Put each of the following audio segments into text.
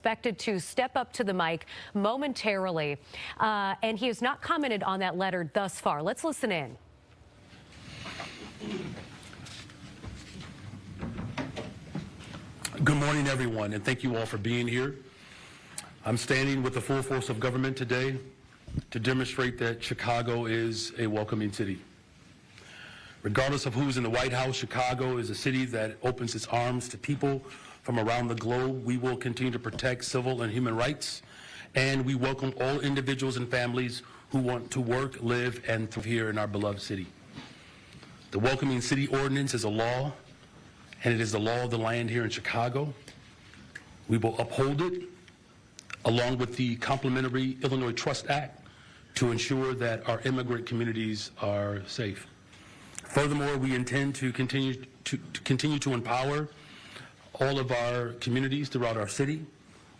Expected to step up to the mic momentarily, and he has not commented on that letter thus far. Let's listen in. Good morning, everyone, and thank you all for being here. I'm standing with the full force of government today to demonstrate that Chicago is a welcoming city. Regardless of who's in the White House, Chicago is a city that opens its arms to people from around the globe. We will continue to protect civil and human rights, and we welcome all individuals and families who want to work, live, and thrive here in our beloved city. The Welcoming City Ordinance is a law, and it is the law of the land here in Chicago. We will uphold it, along with the complementary Illinois Trust Act, to ensure that our immigrant communities are safe. Furthermore, we intend to continue to empower all of our communities throughout our city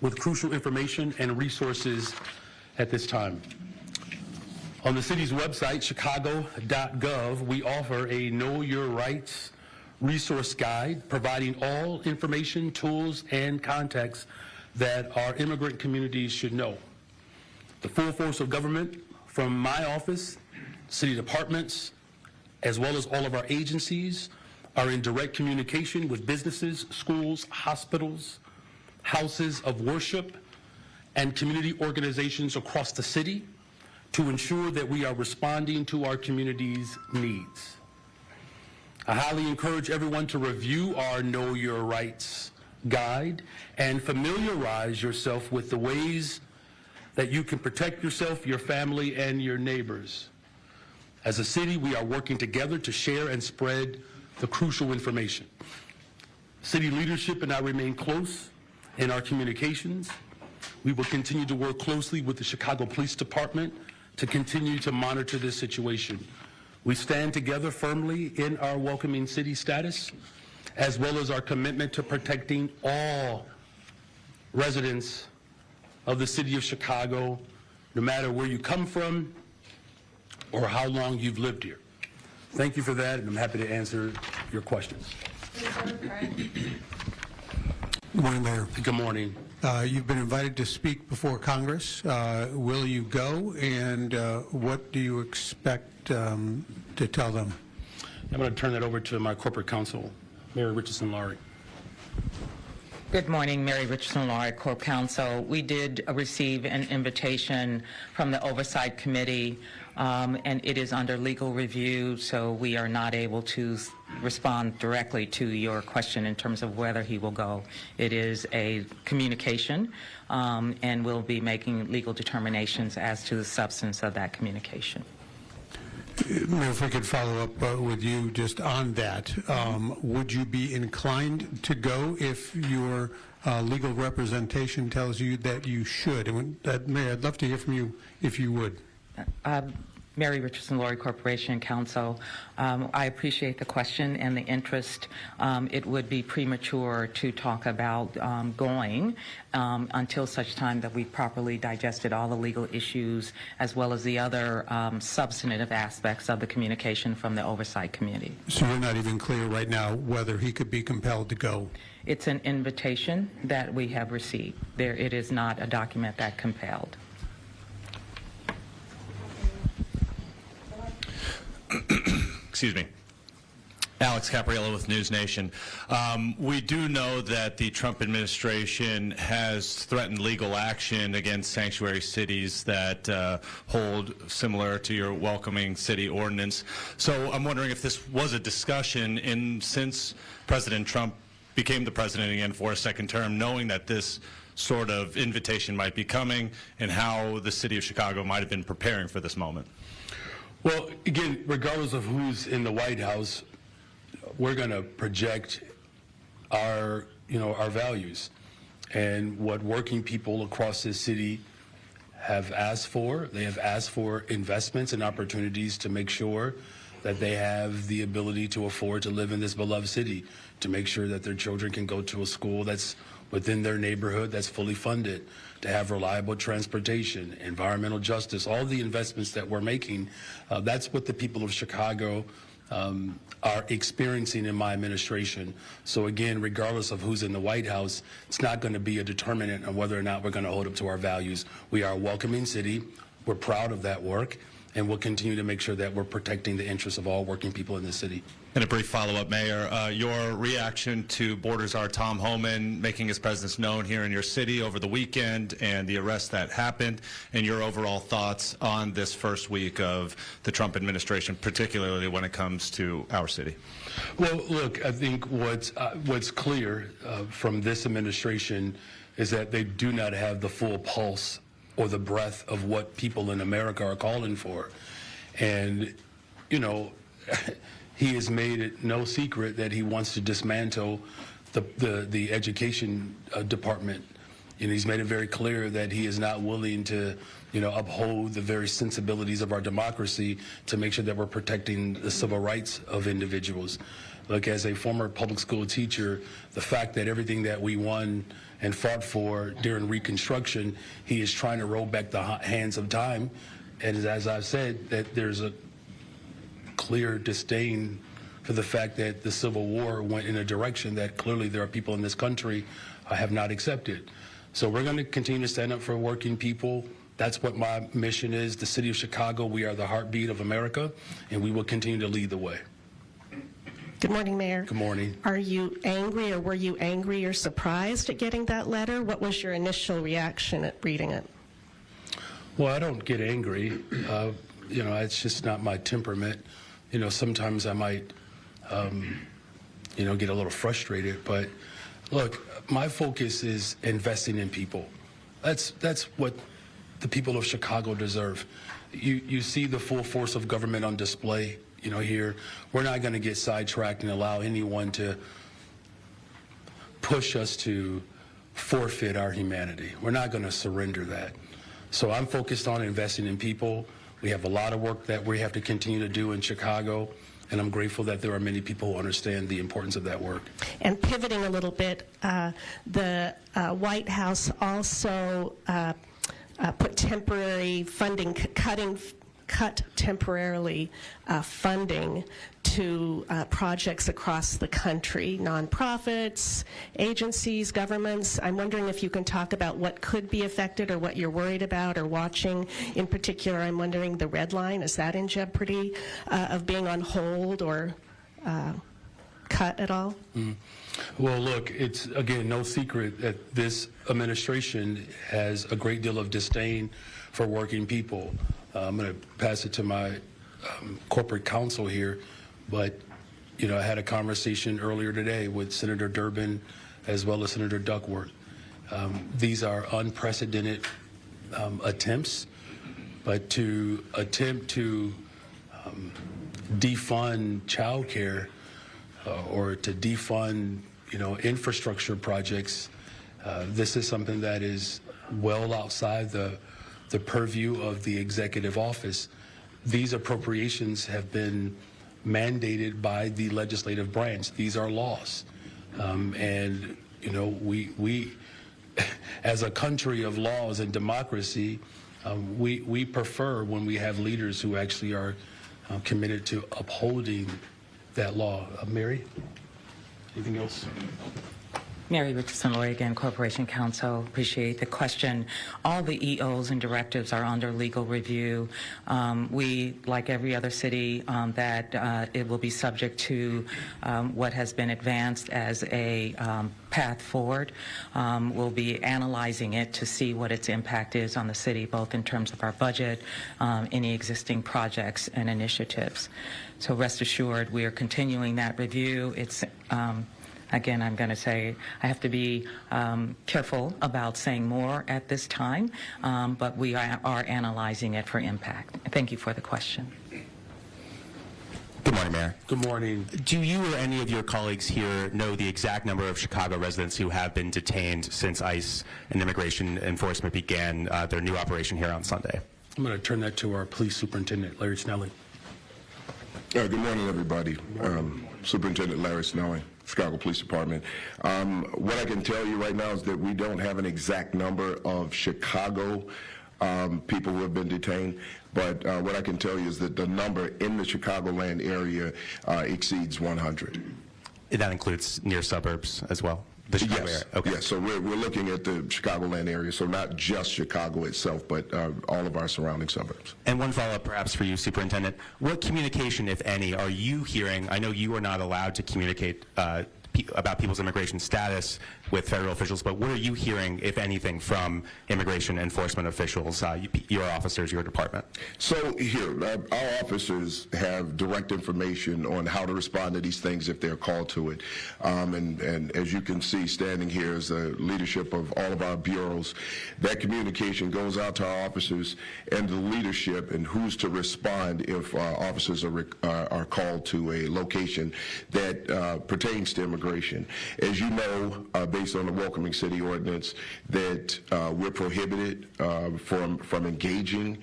with crucial information and resources at this time. On the city's website, chicago.gov, we offer a Know Your Rights resource guide providing all information, tools, and context that our immigrant communities should know. The full force of government, from my office, city departments, as well as all of our agencies, are in direct communication with businesses, schools, hospitals, houses of worship, and community organizations across the city to ensure that we are responding to our community's needs. I highly encourage everyone to review our Know Your Rights guide and familiarize yourself with the ways that you can protect yourself, your family, and your neighbors. As a city, we are working together to share and spread the crucial information. City leadership and I remain close in our communications. We will continue to work closely with the Chicago Police Department to continue to monitor this situation. We stand together firmly in our welcoming city status, as well as our commitment to protecting all residents of the city of Chicago, no matter where you come from or how long you've lived here. Thank you for that, and I'm happy to answer your questions. Good morning, Mayor. Good morning. You've been invited to speak before Congress. Will you go, and what do you expect to tell them? I'm going to turn that over to my corporate counsel, Mary Richardson-Laurie. Good morning, Mary Richardson-Laurie, Corp Counsel. We did receive an invitation from the Oversight Committee, and it is under legal review, so we are not able to respond directly to your question in terms of whether he will go. It is a communication, and we'll be making legal determinations as to the substance of that communication. Mayor, if we could follow up with you just on that, would you be inclined to go if your legal representation tells you that you should? And Mayor, I'd love to hear from you if you would. Mary Richardson-Laurie Corporation Counsel. I appreciate the question and the interest. It would be premature to talk about going until such time that we've properly digested all the legal issues as well as the other substantive aspects of the communication from the Oversight Committee. So you're not even clear right now whether he could be compelled to go? It's an invitation that we have received. It is not a document that compelled. Excuse me. Alex Capriello with News Nation. We do know that the Trump administration has threatened legal action against sanctuary cities that hold similar to your welcoming city ordinance. So I'm wondering if this was a discussion since President Trump became the president again for a second term, knowing that this sort of invitation might be coming, and how the city of Chicago might have been preparing for this moment. Well, again, regardless of who's in the White House, we're going to project our values and what working people across this city have asked for. They have asked for investments and opportunities to make sure that they have the ability to afford to live in this beloved city, to make sure that their children can go to a school that's within their neighborhood, that's fully funded, to have reliable transportation, environmental justice, all the investments that we're making. That's what the people of Chicago are experiencing in my administration. So again, regardless of who's in the White House, it's not going to be a determinant on whether or not we're going to hold up to our values. We are a welcoming city. We're proud of that work, and we'll continue to make sure that we're protecting the interests of all working people in the city. And a brief follow-up, Mayor. Your reaction to Border Czar Tom Homan making his presence known here in your city over the weekend and the arrest that happened, and your overall thoughts on this first week of the Trump administration, particularly when it comes to our city? Well, look, I think what's clear from this administration is that they do not have the full pulse or the breadth of what people in America are calling for. And, you know, he has made it no secret that he wants to dismantle the education department. And he's made it very clear that he is not willing to, you know, uphold the very sensibilities of our democracy to make sure that we're protecting the civil rights of individuals. Look, as a former public school teacher, the fact that everything that we won and fought for during Reconstruction, he is trying to roll back the hands of time. And as I've said, that there's a clear disdain for the fact that the Civil War went in a direction that clearly there are people in this country have not accepted. So we're going to continue to stand up for working people. That's what my mission is. The city of Chicago, we are the heartbeat of America, and we will continue to lead the way. Good morning, Mayor. Good morning. Are you angry, or were you angry or surprised at getting that letter? What was your initial reaction at reading it? Well, I don't get angry. You know, it's just not my temperament. You know, sometimes I might, you know, get a little frustrated. But look, my focus is investing in people. That's what the people of Chicago deserve. You see the full force of government on display. You know, here, we're not going to get sidetracked and allow anyone to push us to forfeit our humanity. We're not going to surrender that. So I'm focused on investing in people. We have a lot of work that we have to continue to do in Chicago, and I'm grateful that there are many people who understand the importance of that work. And pivoting a little bit, the White House also put temporary funding, cut temporarily funding to projects across the country, nonprofits, agencies, governments. I'm wondering if you can talk about what could be affected or what you're worried about or watching. In particular, I'm wondering the Red Line, is that in jeopardy of being on hold or cut at all? Well, look, it's, again, no secret that this administration has a great deal of disdain for working people. I'm going to pass it to my corporate counsel here, but, you know, I had a conversation earlier today with Senator Durbin as well as Senator Duckworth. These are unprecedented attempts, but to attempt to defund child care or to defund, you know, infrastructure projects, this is something that is well outside the purview of the executive office. These appropriations have been mandated by the legislative branch. These are laws. And, you know, we as a country of laws and democracy, we prefer when we have leaders who actually are committed to upholding that law. Mary, anything else? Mary Richardson, Lawyer again, Corporation Counsel. Appreciate the question. All the EOs and directives are under legal review. We, like every other city, that it will be subject to what has been advanced as a path forward. We'll be analyzing it to see what its impact is on the city, both in terms of our budget, any existing projects and initiatives. So rest assured, we are continuing that review. It's again, I'm going to say I have to be careful about saying more at this time, but we are analyzing it for impact. Thank you for the question. Good morning, Mayor. Good morning. Do you or any of your colleagues here know the exact number of Chicago residents who have been detained since ICE and Immigration Enforcement began their new operation here on Sunday? I'm going to turn that to our police superintendent, Larry Snelling. Good morning, everybody. Superintendent Larry Snelling, Chicago Police Department. What I can tell you right now is that we don't have an exact number of Chicago people who have been detained. But what I can tell you is that the number in the Chicagoland area exceeds 100. That includes near suburbs as well? The Chicago Yes. area? Okay. Yes. So we're looking at the Chicagoland area, so not just Chicago itself, but all of our surrounding suburbs. And one follow-up perhaps for you, Superintendent. What communication, if any, are you hearing? I know you are not allowed to communicate about people's immigration status with federal officials, but what are you hearing, if anything, from immigration enforcement officials, your officers, your department? So here, our officers have direct information on how to respond to these things if they're called to it. And as you can see, standing here is the leadership of all of our bureaus. That communication goes out to our officers and the leadership and who's to respond if officers are called to a location that pertains to immigration. As you know, based on the Welcoming City Ordinance, that we're prohibited from engaging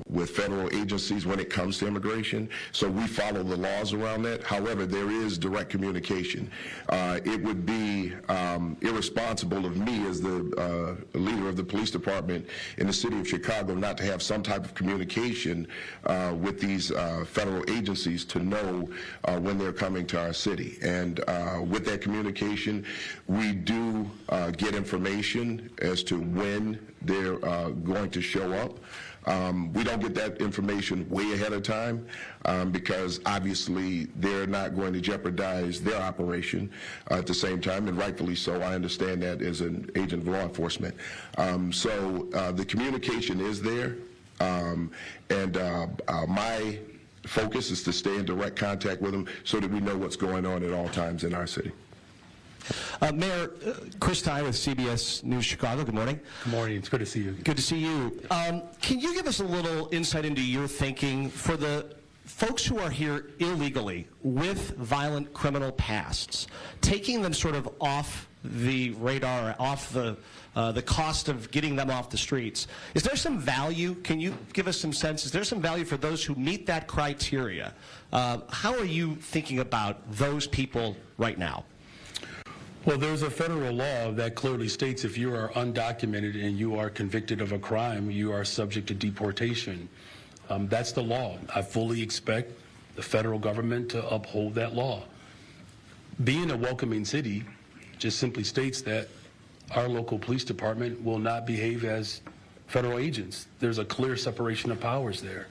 with federal agencies when it comes to immigration. So we follow the laws around that. However, there is direct communication. It would be irresponsible of me as the leader of the police department in the city of Chicago not to have some type of communication with these federal agencies to know when they're coming to our city. And with that communication, we do get information as to when they're going to show up. We don't get that information way ahead of time because obviously they're not going to jeopardize their operation at the same time, and rightfully so. I understand that as an agent of law enforcement. So the communication is there, and my focus is to stay in direct contact with them so that we know what's going on at all times in our city. Mayor, Chris Ty with CBS News Chicago. Good morning. Good morning. It's good to see you. Good to see you. Can you give us a little insight into your thinking for the folks who are here illegally with violent criminal pasts, taking them sort of off the radar, off the cost of getting them off the streets? Is there some value? Can you give us some sense? Is there some value for those who meet that criteria? How are you thinking about those people right now? Well, there's a federal law that clearly states if you are undocumented and you are convicted of a crime, you are subject to deportation. That's the law. I fully expect the federal government to uphold that law. Being a welcoming city just simply states that our local police department will not behave as federal agents. There's a clear separation of powers there.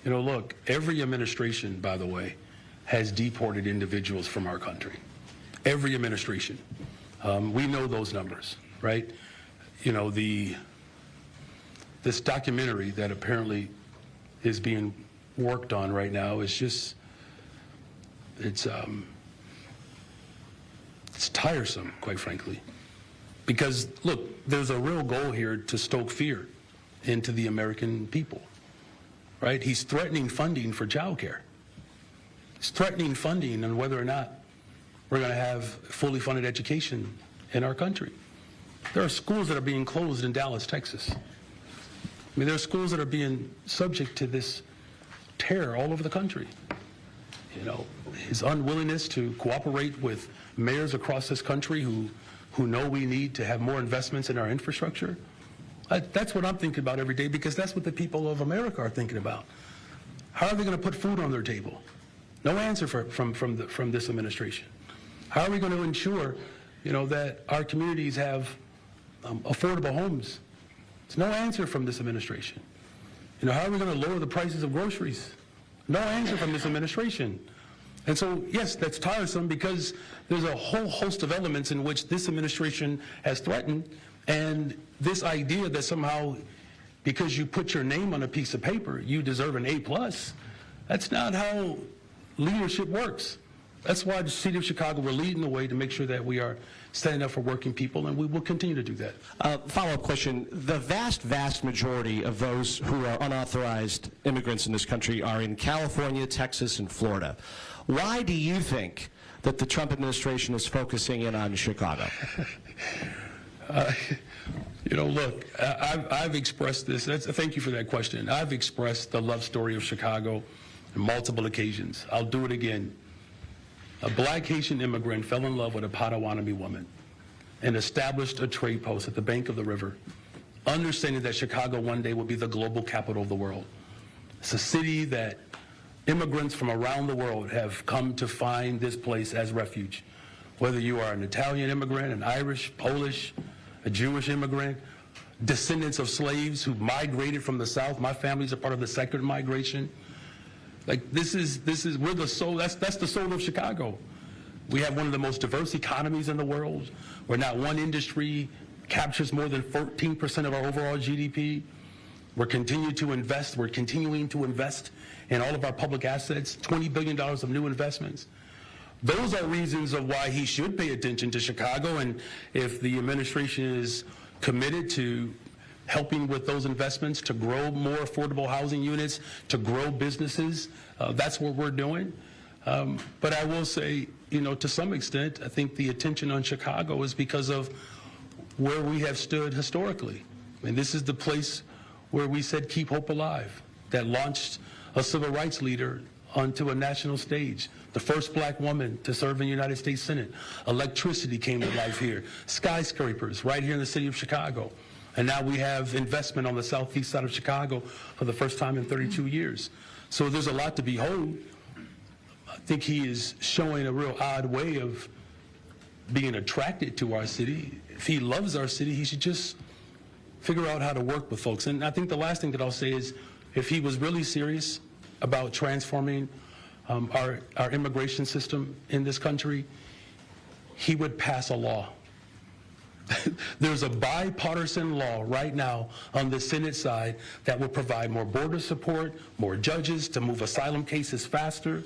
You know, look, every administration, by the way, has deported individuals from our country. Every administration. We know those numbers, right? You know, this documentary that apparently is being worked on right now is just, it's tiresome, quite frankly. Because, look, there's a real goal here to stoke fear into the American people, right? He's threatening funding for child care. He's threatening funding on whether or not we're going to have fully funded education in our country. There are schools that are being closed in Dallas, Texas. I mean, there are schools that are being subject to this terror all over the country. You know, his unwillingness to cooperate with mayors across this country who know we need to have more investments in our infrastructure. That's what I'm thinking about every day, because that's what the people of America are thinking about. How are they going to put food on their table? No answer from this administration. How are we going to ensure, you know, that our communities have affordable homes? There's no answer from this administration. You know, how are we going to lower the prices of groceries? No answer from this administration. And so, yes, that's tiresome because there's a whole host of elements in which this administration has threatened, and this idea that somehow because you put your name on a piece of paper, you deserve an A+, that's not how leadership works. That's why the city of Chicago, we're leading the way to make sure that we are standing up for working people, and we will continue to do that. Follow-up question. The vast, vast majority of those who are unauthorized immigrants in this country are in California, Texas, and Florida. Why do you think that the Trump administration is focusing in on Chicago? You know, look, I've expressed this. Thank you for that question. I've expressed the love story of Chicago on multiple occasions. I'll do it again. A black Haitian immigrant fell in love with a Potawatomi woman and established a trade post at the bank of the river understanding that Chicago one day will be the global capital of the world. It's a city that immigrants from around the world have come to find this place as refuge. Whether you are an Italian immigrant, an Irish, Polish, a Jewish immigrant, descendants of slaves who migrated from the South. My family's a part of the second migration. Like we're the soul, that's the soul of Chicago. We have one of the most diverse economies in the world, where not one industry captures more than 14% of our overall GDP. We're continuing to invest in all of our public assets, $20 billion of new investments. Those are reasons of why he should pay attention to Chicago, and if the administration is committed to helping with those investments to grow more affordable housing units, to grow businesses, that's what we're doing. But I will say, to some extent, I think the attention on Chicago is because of where we have stood historically. I mean, this is the place where we said keep hope alive, that launched a civil rights leader onto a national stage, the first black woman to serve in the United States Senate. Electricity came to life here, skyscrapers right here in the city of Chicago. And now we have investment on the southeast side of Chicago for the first time in 32 years. So there's a lot to behold. I think he is showing a real odd way of being attracted to our city. If he loves our city, he should just figure out how to work with folks. And I think the last thing that I'll say is, if he was really serious about transforming our immigration system in this country, he would pass a law. There's a bipartisan law right now on the Senate side that will provide more border support, more judges to move asylum cases faster,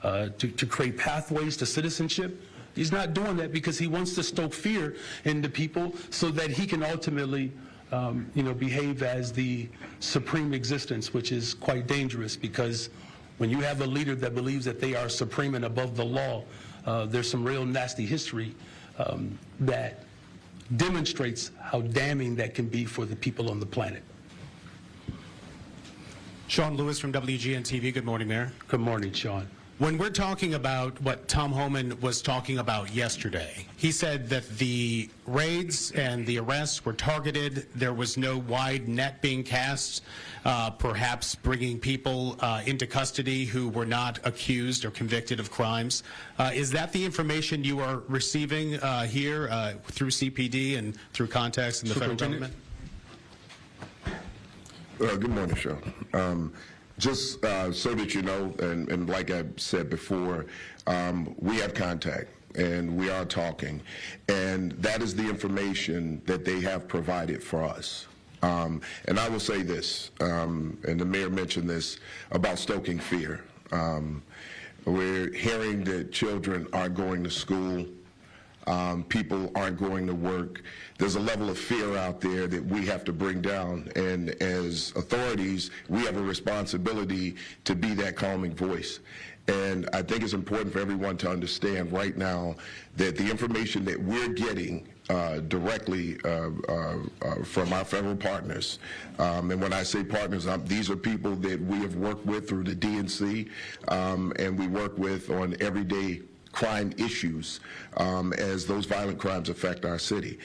to create pathways to citizenship. He's not doing that because he wants to stoke fear into people so that he can ultimately behave as the supreme existence, which is quite dangerous, because when you have a leader that believes that they are supreme and above the law, there's some real nasty history that demonstrates how damning that can be for the people on the planet. Sean Lewis from WGN-TV. Good morning, Mayor. Good morning, Sean. When we're talking about what Tom Homan was talking about yesterday, he said that the raids and the arrests were targeted. There was no wide net being cast, perhaps bringing people into custody who were not accused or convicted of crimes. Is that the information you are receiving here through CPD and through contacts in the federal government? Good morning, Sean. Just so that you know, and like I said before, we have contact and we are talking, and that is the information that they have provided for us. And I will say this, and the mayor mentioned this about stoking fear. We're hearing that children aren't going to school. People aren't going to work. There's a level of fear out there that we have to bring down, and as authorities, we have a responsibility to be that calming voice. And I think it's important for everyone to understand right now that the information that we're getting directly from our federal partners, and when I say partners, these are people that we have worked with through the DNC, and we work with on everyday crime issues as those violent crimes affect our city.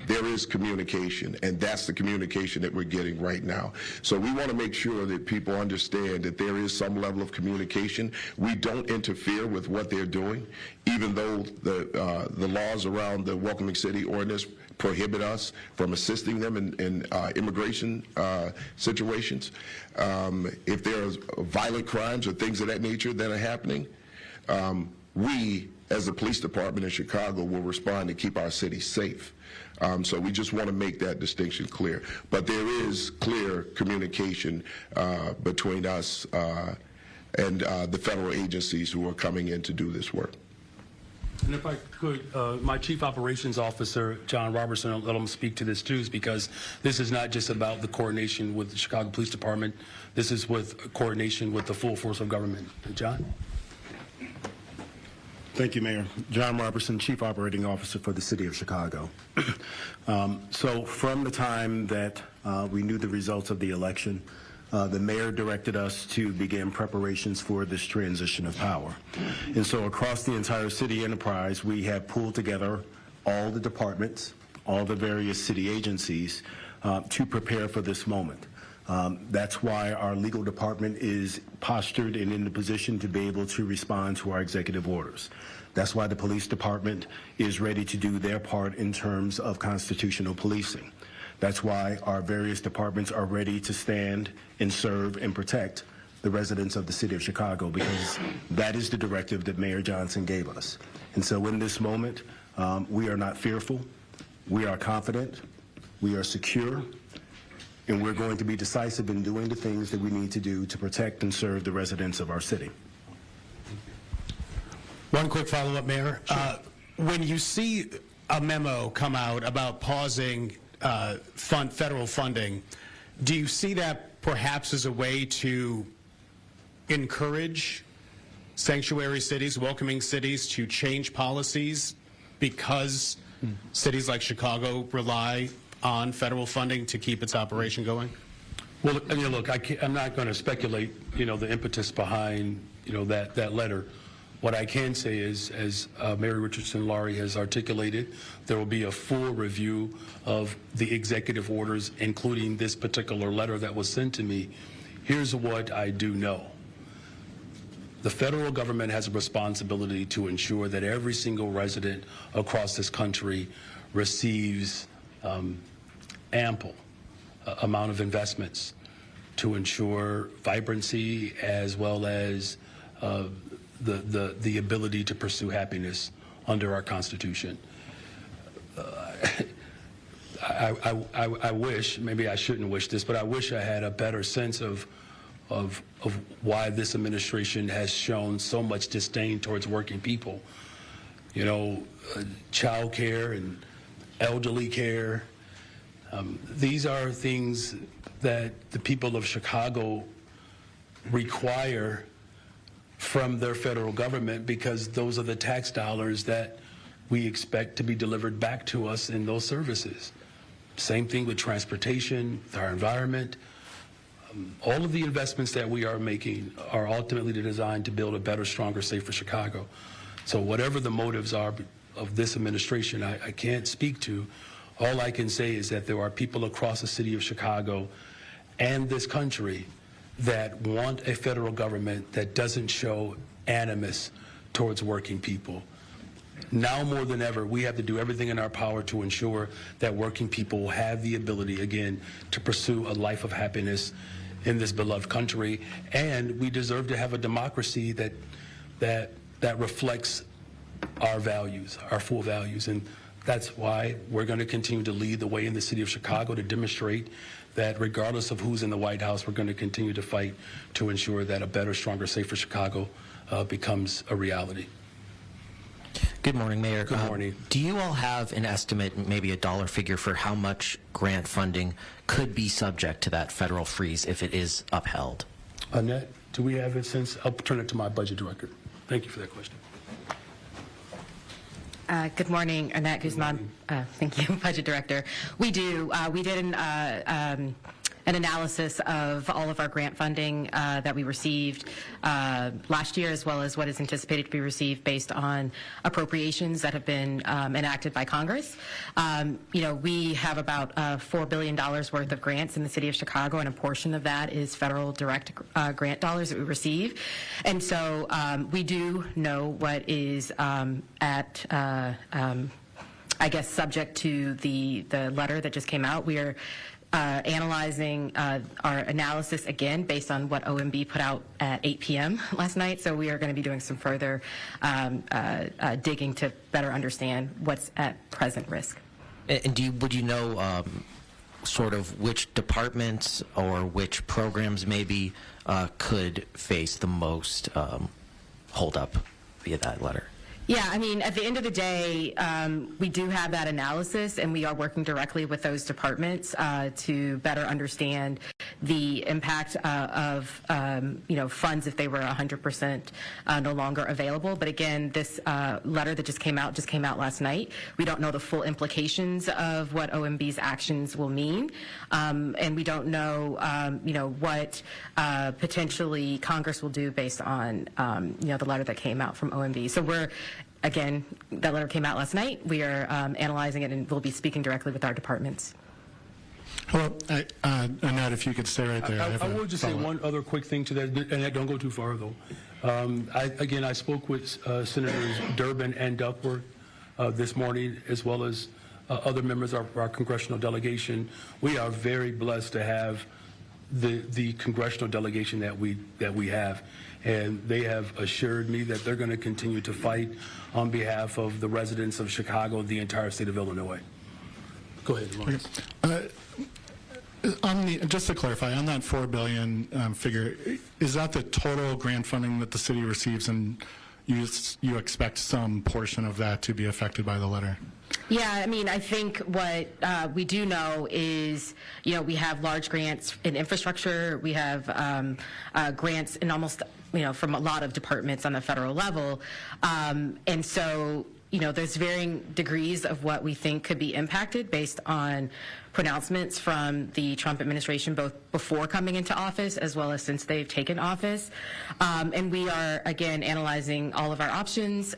There is communication, and that's the communication that we're getting right now. So we want to make sure that people understand that there is some level of communication. We don't interfere with what they're doing, even though the laws around the Welcoming City ordinance prohibit us from assisting them in immigration situations. If there's violent crimes or things of that nature that are happening, we, as the police department in Chicago, will respond to keep our city safe. So we just want to make that distinction clear. But there is clear communication between us and the federal agencies who are coming in to do this work. And if I could, my Chief Operations Officer, John Robertson, I'll let him speak to this too, because this is not just about the coordination with the Chicago Police Department. This is with coordination with the full force of government. John? Thank you, Mayor. John Robertson, Chief Operating Officer for the City of Chicago. So from the time that we knew the results of the election, the mayor directed us to begin preparations for this transition of power. And so across the entire city enterprise, we have pulled together all the departments, all the various city agencies to prepare for this moment. That's why our legal department is postured and in the position to be able to respond to our executive orders. That's why the police department is ready to do their part in terms of constitutional policing. That's why our various departments are ready to stand and serve and protect the residents of the city of Chicago, because that is the directive that Mayor Johnson gave us. And so in this moment, we are not fearful, we are confident, we are secure, and we're going to be decisive in doing the things that we need to do to protect and serve the residents of our city. One quick follow-up, Mayor. When you see a memo come out about pausing federal funding, do you see that perhaps as a way to encourage sanctuary cities, welcoming cities to change policies because cities like Chicago rely on federal funding to keep its operation going? Well, look, I'm not going to speculate, the impetus behind, that letter. What I can say is, as Mary Richardson Laurie has articulated, there will be a full review of the executive orders, including this particular letter that was sent to me. Here's what I do know. The federal government has a responsibility to ensure that every single resident across this country receives ample amount of investments to ensure vibrancy as well as the ability to pursue happiness under our Constitution. I wish, maybe I shouldn't wish this, but I wish I had a better sense of why this administration has shown so much disdain towards working people. Child care and elderly care. These are things that the people of Chicago require from their federal government, because those are the tax dollars that we expect to be delivered back to us in those services. Same thing with transportation, with our environment. All of the investments that we are making are ultimately designed to build a better, stronger, safer Chicago. So whatever the motives are of this administration, I can't speak to. All I can say is that there are people across the city of Chicago and this country that want a federal government that doesn't show animus towards working people. Now more than ever, we have to do everything in our power to ensure that working people have the ability, again, to pursue a life of happiness in this beloved country. And we deserve to have a democracy that reflects our values, our full values. And that's why we're going to continue to lead the way in the city of Chicago to demonstrate that regardless of who's in the White House, we're going to continue to fight to ensure that a better, stronger, safer Chicago becomes a reality. Good morning, Mayor. Good morning. Do you all have an estimate, maybe a dollar figure, for how much grant funding could be subject to that federal freeze if it is upheld? Annette, do we have it since? I'll turn it to my budget director. Thank you for that question. Good morning, Annette Guzman. Thank you, Budget Director. We do. We did an analysis of all of our grant funding that we received last year, as well as what is anticipated to be received based on appropriations that have been enacted by Congress. We have about $4 billion worth of grants in the city of Chicago, and a portion of that is federal direct grant dollars that we receive. And so we do know what is I guess, subject to the letter that just came out. We are analyzing our analysis again based on what OMB put out at 8 p.m. last night. So we are going to be doing some further digging to better understand what's at present risk. And would you know sort of which departments or which programs maybe could face the most holdup via that letter? Yeah, I mean, at the end of the day, we do have that analysis, and we are working directly with those departments to better understand the impact of funds if they were 100% no longer available. But again, this letter that just came out last night. We don't know the full implications of what OMB's actions will mean, and we don't know, what potentially Congress will do based on, the letter that came out from OMB. So we're Again, that letter came out last night. We are analyzing it, and we'll be speaking directly with our departments. Hello, Annette, if you could stay right there. I will just say one other quick thing to that, and don't go too far, though. I spoke with Senators Durbin and Duckworth this morning, as well as other members of our congressional delegation. We are very blessed to have the congressional delegation that we have, and they have assured me that they're going to continue to fight on behalf of the residents of Chicago, the entire state of Illinois. Go ahead, Lawrence. Just to clarify, on that $4 billion figure, is that the total grant funding that the city receives, and you expect some portion of that to be affected by the letter? Yeah, I mean, I think what we do know is, we have large grants in infrastructure. We have grants in almost, from a lot of departments on the federal level. And so, there's varying degrees of what we think could be impacted based on pronouncements from the Trump administration, both before coming into office as well as since they've taken office. And we are, again, analyzing all of our options.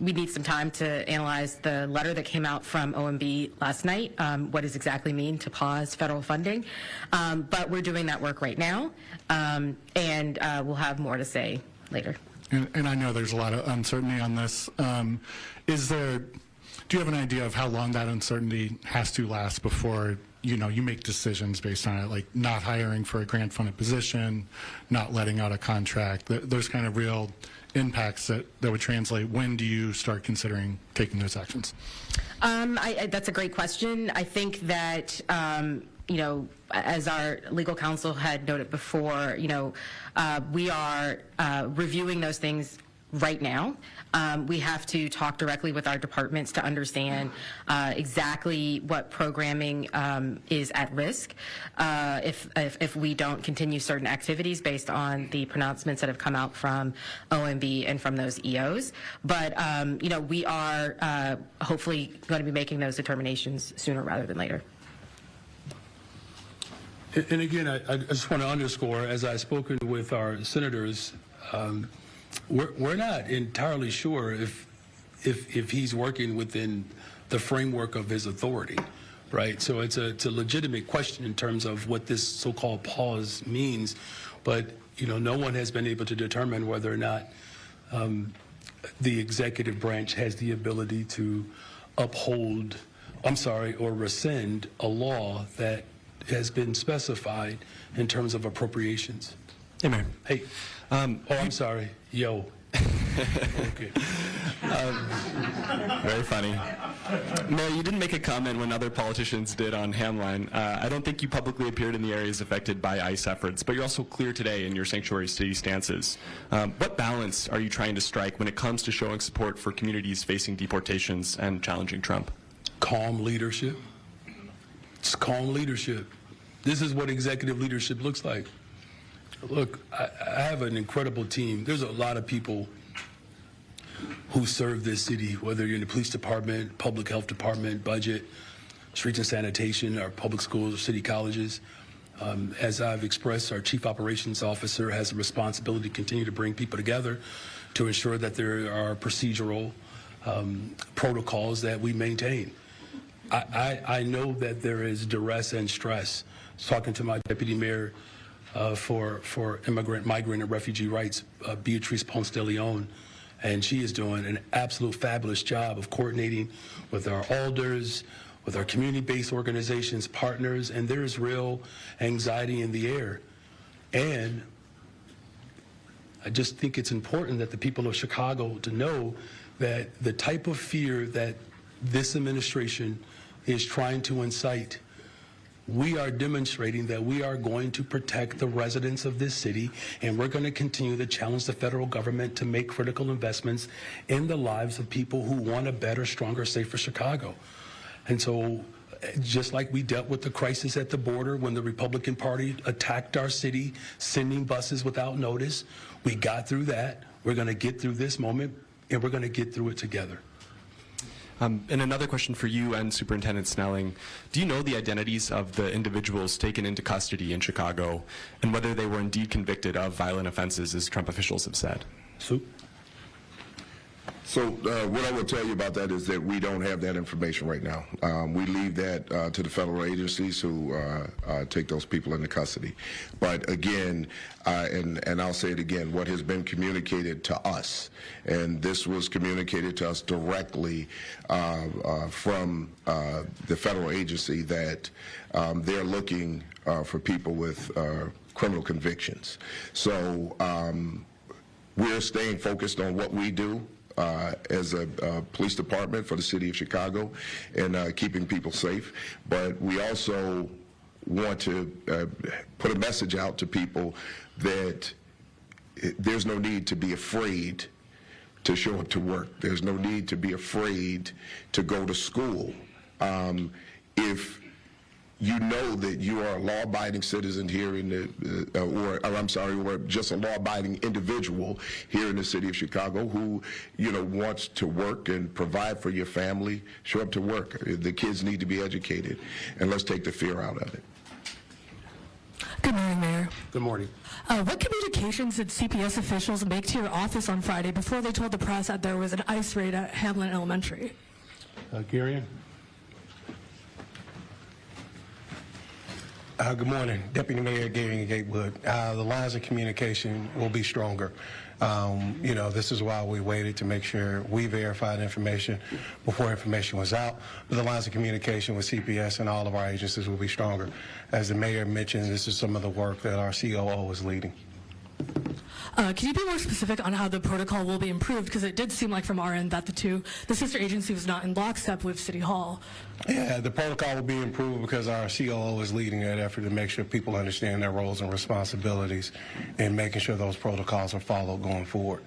We need some time to analyze the letter that came out from OMB last night, what does exactly mean to pause federal funding. But we're doing that work right now, and we'll have more to say later. And I know there's a lot of uncertainty on this. Do you have an idea of how long that uncertainty has to last before you make decisions based on it, like not hiring for a grant-funded position, not letting out a contract? Those kind of real impacts that would translate. When do you start considering taking those actions? That's a great question. I think that as our legal counsel had noted before, we are reviewing those things right now. We have to talk directly with our departments to understand exactly what programming is at risk if we don't continue certain activities based on the pronouncements that have come out from OMB and from those EOs. But, we are hopefully going to be making those determinations sooner rather than later. And again, I just want to underscore, as I've spoken with our senators, we're not entirely sure if he's working within the framework of his authority, right? So it's a legitimate question in terms of what this so-called pause means, but no one has been able to determine whether or not the executive branch has the ability to uphold, or rescind a law that has been specified in terms of appropriations. Hey, Mayor. Hey. I'm sorry. Yo. Okay. Very funny. Mayor, you didn't make a comment when other politicians did on Hamline. I don't think you publicly appeared in the areas affected by ICE efforts, but you're also clear today in your sanctuary city stances. What balance are you trying to strike when it comes to showing support for communities facing deportations and challenging Trump? Calm leadership. It's calm leadership. This is what executive leadership looks like. Look, I have an incredible team. There's a lot of people who serve this city, whether you're in the police department, public health department, budget, streets and sanitation, our public schools, or city colleges. As I've expressed, our chief operations officer has a responsibility to continue to bring people together to ensure that there are procedural protocols that we maintain. I know that there is duress and stress. I was talking to my deputy mayor for immigrant, migrant, and refugee rights, Beatrice Ponce de Leon, and she is doing an absolute fabulous job of coordinating with our alders, with our community-based organizations, partners, and there is real anxiety in the air. And I just think it's important that the people of Chicago to know that the type of fear that this administration is trying to incite, we are demonstrating that we are going to protect the residents of this city, and we're going to continue to challenge the federal government to make critical investments in the lives of people who want a better, stronger, safer Chicago. And so, just like we dealt with the crisis at the border when the Republican Party attacked our city, sending buses without notice, we got through that. We're going to get through this moment, and we're going to get through it together. And another question for you and Superintendent Snelling. Do you know the identities of the individuals taken into custody in Chicago and whether they were indeed convicted of violent offenses, as Trump officials have said? Sue? So what I will tell you about that is that we don't have that information right now. We leave that to the federal agencies who take those people into custody. But again, and I'll say it again, what has been communicated to us, and this was communicated to us directly from the federal agency, that they're looking for people with criminal convictions. So we're staying focused on what we do as a police department for the city of Chicago and keeping people safe. But we also want to put a message out to people that there's no need to be afraid to show up to work. There's no need to be afraid to go to school. If you know that you are a law-abiding citizen here in the, or just a law-abiding individual here in the city of Chicago who, wants to work and provide for your family, show up to work. The kids need to be educated, and let's take the fear out of it. Good morning, Mayor. Good morning. What communications did CPS officials make to your office on Friday before they told the press that there was an ICE raid at Hamlin Elementary? Gary? Good morning, Deputy Mayor Gary Gatewood. The lines of communication will be stronger. This is why we waited to make sure we verified information before information was out. But the lines of communication with CPS and all of our agencies will be stronger. As the mayor mentioned, this is some of the work that our COO is leading. Can you be more specific on how the protocol will be improved? Because it did seem like from our end that the sister agency was not in lockstep with City Hall. Yeah, the protocol will be improved because our COO is leading that effort to make sure people understand their roles and responsibilities and making sure those protocols are followed going forward.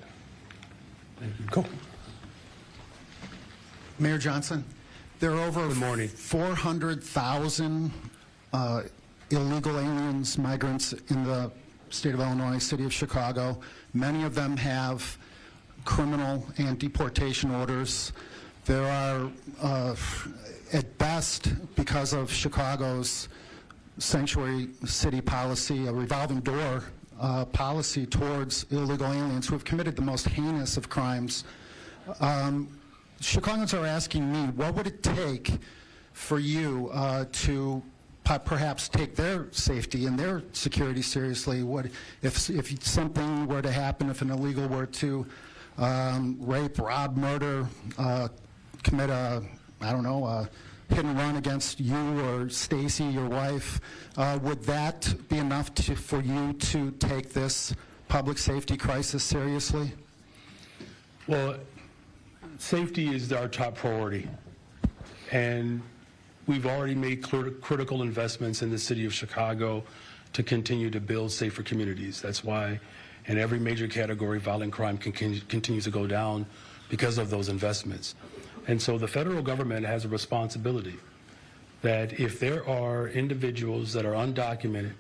Cool. Mayor Johnson, there are over 400,000 illegal aliens, migrants in the state of Illinois, city of Chicago. Many of them have criminal and deportation orders. There are, at best, because of Chicago's sanctuary city policy, a revolving door policy towards illegal aliens who have committed the most heinous of crimes. Chicagoans are asking me, what would it take for you to perhaps take their safety and their security seriously? What if something were to happen, if an illegal were to rape, rob, murder, commit a hit and run against you or Stacy, your wife, would that be enough for you to take this public safety crisis seriously? Well, safety is our top priority, and we've already made critical investments in the city of Chicago to continue to build safer communities. That's why in every major category, violent crime continues to go down because of those investments. And so the federal government has a responsibility that if there are individuals that are undocumented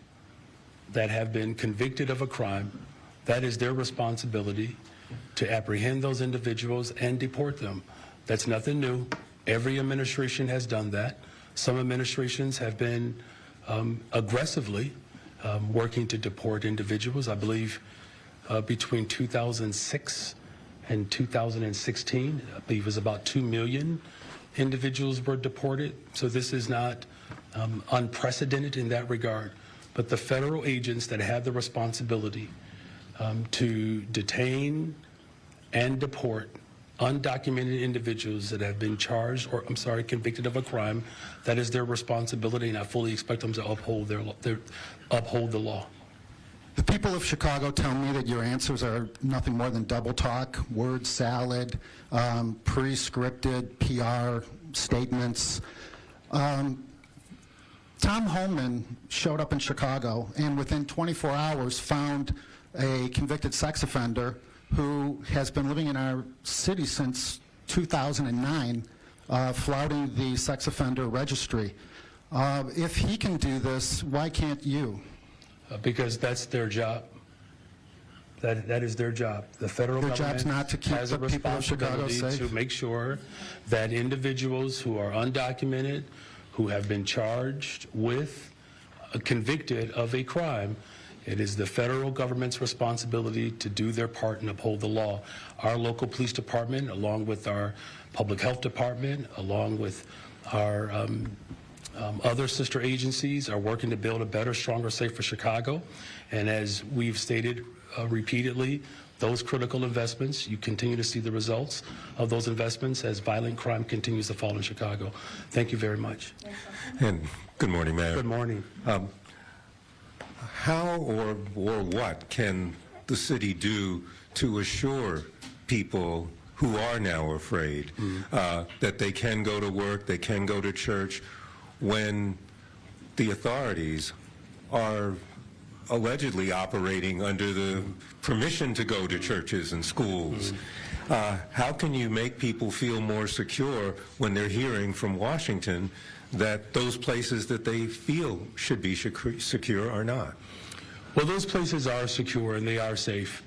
that have been convicted of a crime, that is their responsibility to apprehend those individuals and deport them. That's nothing new. Every administration has done that. Some administrations have been aggressively working to deport individuals. I believe between 2006 and 2016, I believe it was about 2 million individuals were deported. So this is not unprecedented in that regard. But the federal agents that have the responsibility to detain and deport undocumented individuals that have been charged or, convicted of a crime, that is their responsibility, and I fully expect them to uphold the law. The people of Chicago tell me that your answers are nothing more than double talk, word salad, pre-scripted PR statements. Tom Homan showed up in Chicago and within 24 hours found a convicted sex offender who has been living in our city since 2009, flouting the sex offender registry. If he can do this, why can't you? Because that's their job. That is their job. The federal government not to keep has a the people of Chicago responsibility safe? to make sure that individuals who are undocumented, who have been charged with, convicted of a crime, It is the federal government's responsibility to do their part and uphold the law. Our local police department, along with our public health department, along with our other sister agencies, are working to build a better, stronger, safer Chicago. And as we've stated repeatedly, those critical investments, you continue to see the results of those investments as violent crime continues to fall in Chicago. Thank you very much. And good morning, Mayor. Good morning. How or what can the city do to assure people who are now afraid that they can go to work, they can go to church, when the authorities are allegedly operating under the permission to go to churches and schools? How can you make people feel more secure when they're hearing from Washington that those places that they feel should be secure are not? Well, those places are secure and they are safe.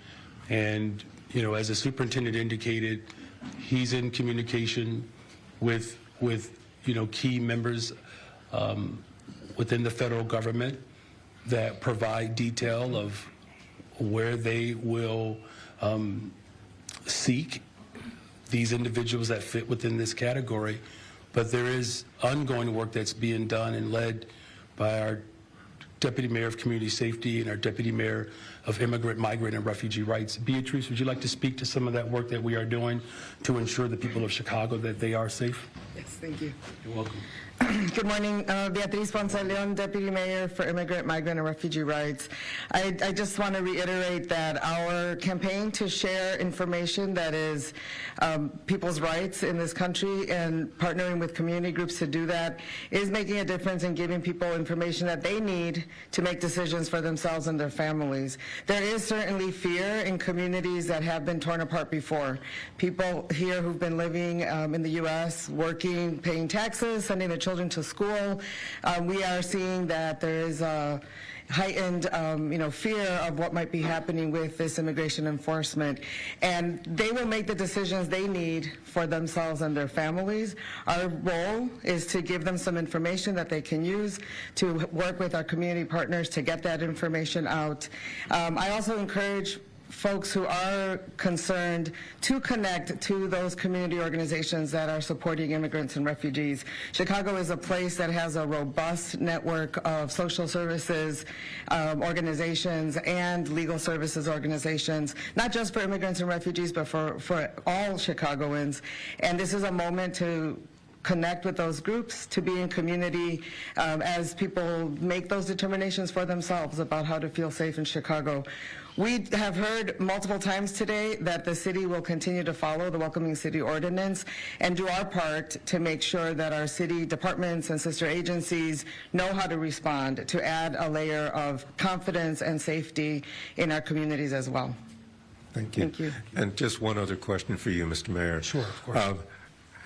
And, you know, as the superintendent indicated, he's in communication with you know, key members within the federal government that provide detail of where they will seek these individuals that fit within this category. But there is ongoing work that's being done and led by our Deputy Mayor of Community Safety and our Deputy Mayor of Immigrant, Migrant, and Refugee Rights. Beatrice, would you like to speak to some of that work that we are doing to ensure the people of Chicago that they are safe? Yes, thank you. You're welcome. Good morning, Beatriz Ponce Leon, Deputy Mayor for Immigrant, Migrant, and Refugee Rights. I just want to reiterate that our campaign to share information that is people's rights in this country and partnering with community groups to do that is making a difference in giving people information that they need to make decisions for themselves and their families. There is certainly fear in communities that have been torn apart before. People here who've been living in the U.S., working, paying taxes, sending their children to school, we are seeing that there is a heightened fear of what might be happening with this immigration enforcement. And they will make the decisions they need for themselves and their families. Our role is to give them some information that they can use to work with our community partners to get that information out. I also encourage folks who are concerned to connect to those community organizations that are supporting immigrants and refugees. Chicago is a place that has a robust network of social services organizations and legal services organizations, not just for immigrants and refugees, but for all Chicagoans. And this is a moment to connect with those groups, to be in community as people make those determinations for themselves about how to feel safe in Chicago. We have heard multiple times today that the city will continue to follow the Welcoming City Ordinance and do our part to make sure that our city departments and sister agencies know how to respond, to add a layer of confidence and safety in our communities as well. Thank you. Thank you. And just one other question for you, Mr. Mayor. Sure, of course.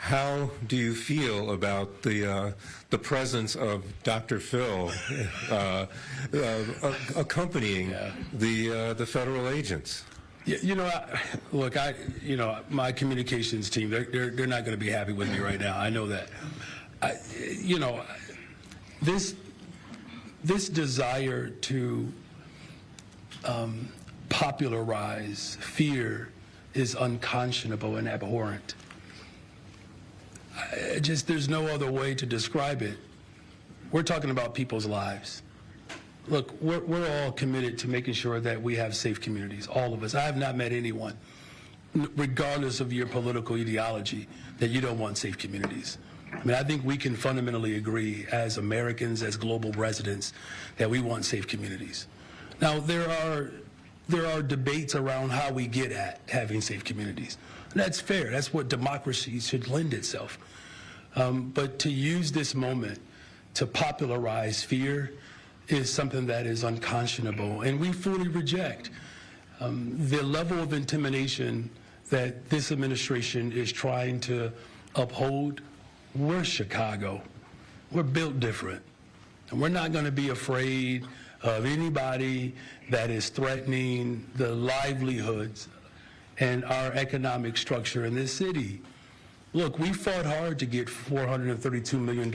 How do you feel about the presence of Dr. Phil accompanying the federal agents? You know, look, my communications team, they're not going to be happy with me right now. I know that. This desire to popularize fear is unconscionable and abhorrent. There's no other way to describe it. We're talking about people's lives. Look, we're all committed to making sure that we have safe communities, all of us. I have not met anyone, regardless of your political ideology, that you don't want safe communities. I mean, I think we can fundamentally agree as Americans, as global residents, that we want safe communities. Now, there are debates around how we get at having safe communities. And that's fair. That's what democracy should lend itself. But to use this moment to popularize fear is something that is unconscionable, and we fully reject the level of intimidation that this administration is trying to uphold. We're Chicago. We're built different, and we're not going to be afraid of anybody that is threatening the livelihoods and our economic structure in this city. look, we fought hard to get $432 million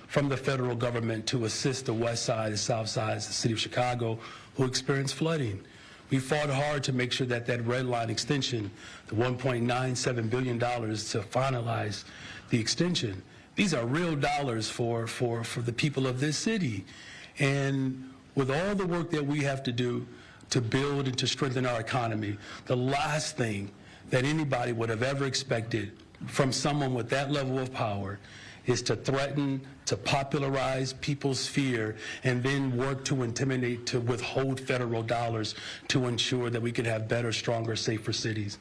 from the federal government to assist the west side and south sides of the city of Chicago who experienced flooding. We fought hard to make sure that that red line extension, the $1.97 billion to finalize the extension, these are real dollars for the people of this city. And with all the work that we have to do to build and to strengthen our economy, the last thing that anybody would have ever expected from someone with that level of power is to threaten, to popularize people's fear, and then work to intimidate, to withhold federal dollars to ensure that we can have better, stronger, safer cities.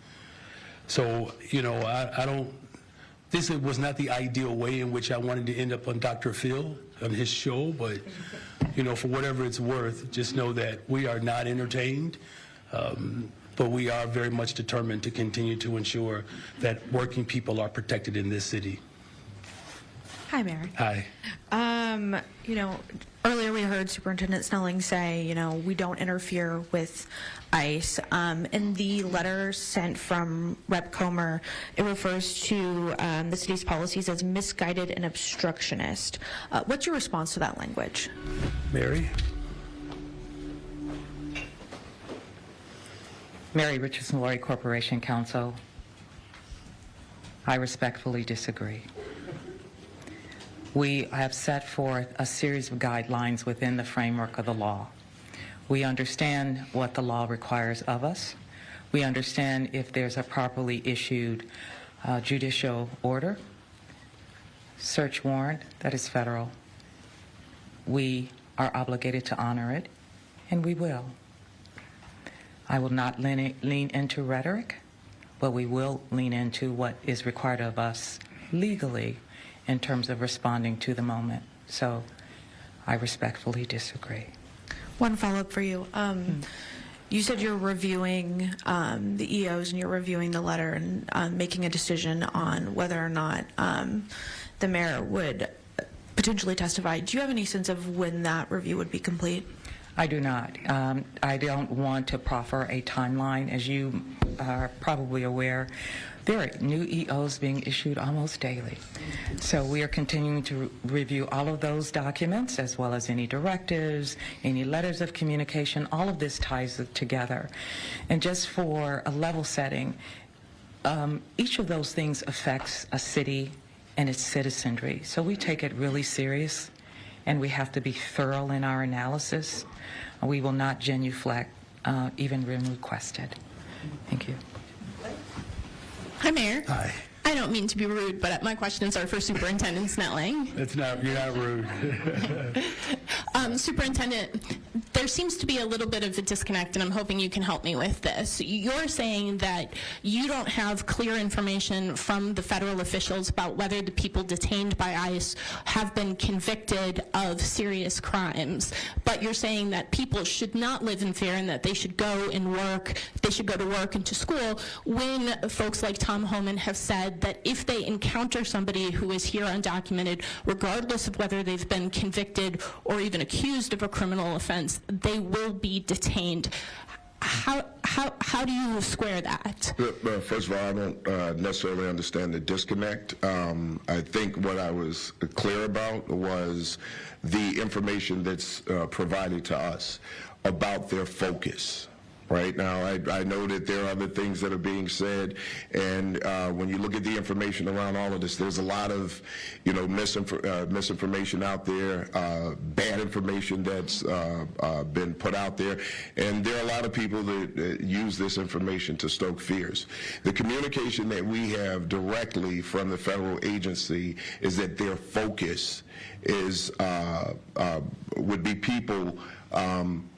So, you know, I don't, this was not the ideal way in which I wanted to end up on Dr. Phil, on his show, but, you know, for whatever it's worth, just know that we are not entertained, but we are very much determined to continue to ensure that working people are protected in this city. Hi, Mary. Hi. You know, earlier we heard Superintendent Snelling say, you know, we don't interfere with ICE. In the letter sent from Rep. Comer, it refers to the city's policies as misguided and obstructionist. What's your response to that language? Mary? Mary Richardson Laurie Corporation Counsel. I respectfully disagree. We have set forth a series of guidelines within the framework of the law. We understand what the law requires of us. We understand if there's a properly issued judicial order, search warrant that is federal. We are obligated to honor it, and we will. I will not lean into rhetoric, but we will lean into what is required of us legally in terms of responding to the moment. So I respectfully disagree. One follow-up for you. You said you're reviewing the EOs and you're reviewing the letter and making a decision on whether or not the mayor would potentially testify. Do you have any sense of when that review would be complete? I do not. I don't want to proffer a timeline. As you are probably aware, there are new EOs being issued almost daily. So we are continuing to review all of those documents, as well as any directives, any letters of communication. All of this ties it together. And just for a level setting, each of those things affects a city and its citizenry. So we take it really serious, and we have to be thorough in our analysis. We will not genuflect, even when requested. Thank you. Hi, Mayor. Hi. I don't mean to be rude, but my questions are for Superintendent Snelling. It's not, you're not rude. Superintendent, there seems to be a little bit of a disconnect, and I'm hoping you can help me with this. You're saying that you don't have clear information from the federal officials about whether the people detained by ICE have been convicted of serious crimes, but you're saying that people should not live in fear and that they should go and work, they should go to work and to school, when folks like Tom Homan have said that if they encounter somebody who is here undocumented, regardless of whether they've been convicted or even accused of a criminal offense, they will be detained. How do you square that? First of all, I don't necessarily understand the disconnect. I think what I was clear about was the information that's provided to us about their focus. Right now, I know that there are other things that are being said, and when you look at the information around all of this, there's a lot of, you know, misinformation out there, bad information that's been put out there, and there are a lot of people that use this information to stoke fears. The communication that we have directly from the federal agency is that their focus is would be people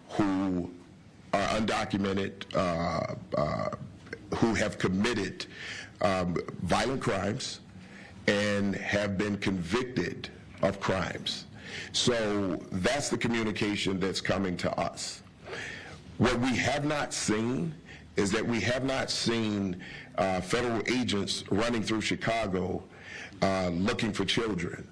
who are undocumented, who have committed violent crimes and have been convicted of crimes. So that's the communication that's coming to us. What we have not seen is that we have not seen federal agents running through Chicago looking for children.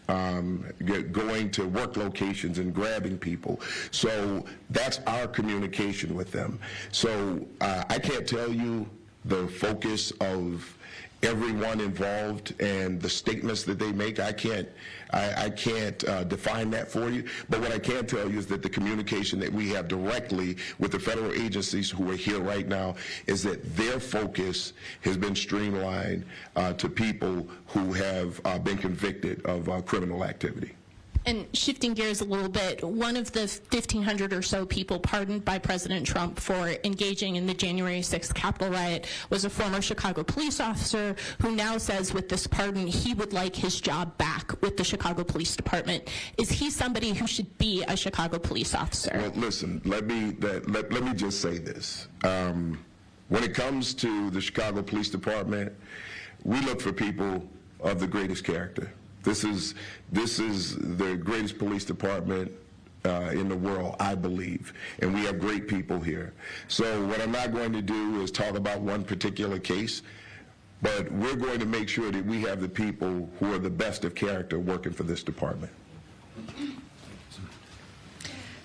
Going to work locations and grabbing people. So that's our communication with them. So I can't tell you the focus of everyone involved and the statements that they make. I can't define that for you, but what I can tell you is that the communication that we have directly with the federal agencies who are here right now is that their focus has been streamlined to people who have been convicted of criminal activity. And shifting gears a little bit, one of the 1,500 or so people pardoned by President Trump for engaging in the January 6th Capitol riot was a former Chicago police officer who now says with this pardon he would like his job back with the Chicago Police Department. Is he somebody who should be a Chicago police officer? Well, listen, let me just say this. When it comes to the Chicago Police Department, we look for people of the greatest character. This is the greatest police department in the world, I believe, and we have great people here. So what I'm not going to do is talk about one particular case, but we're going to make sure that we have the people who are the best of character working for this department.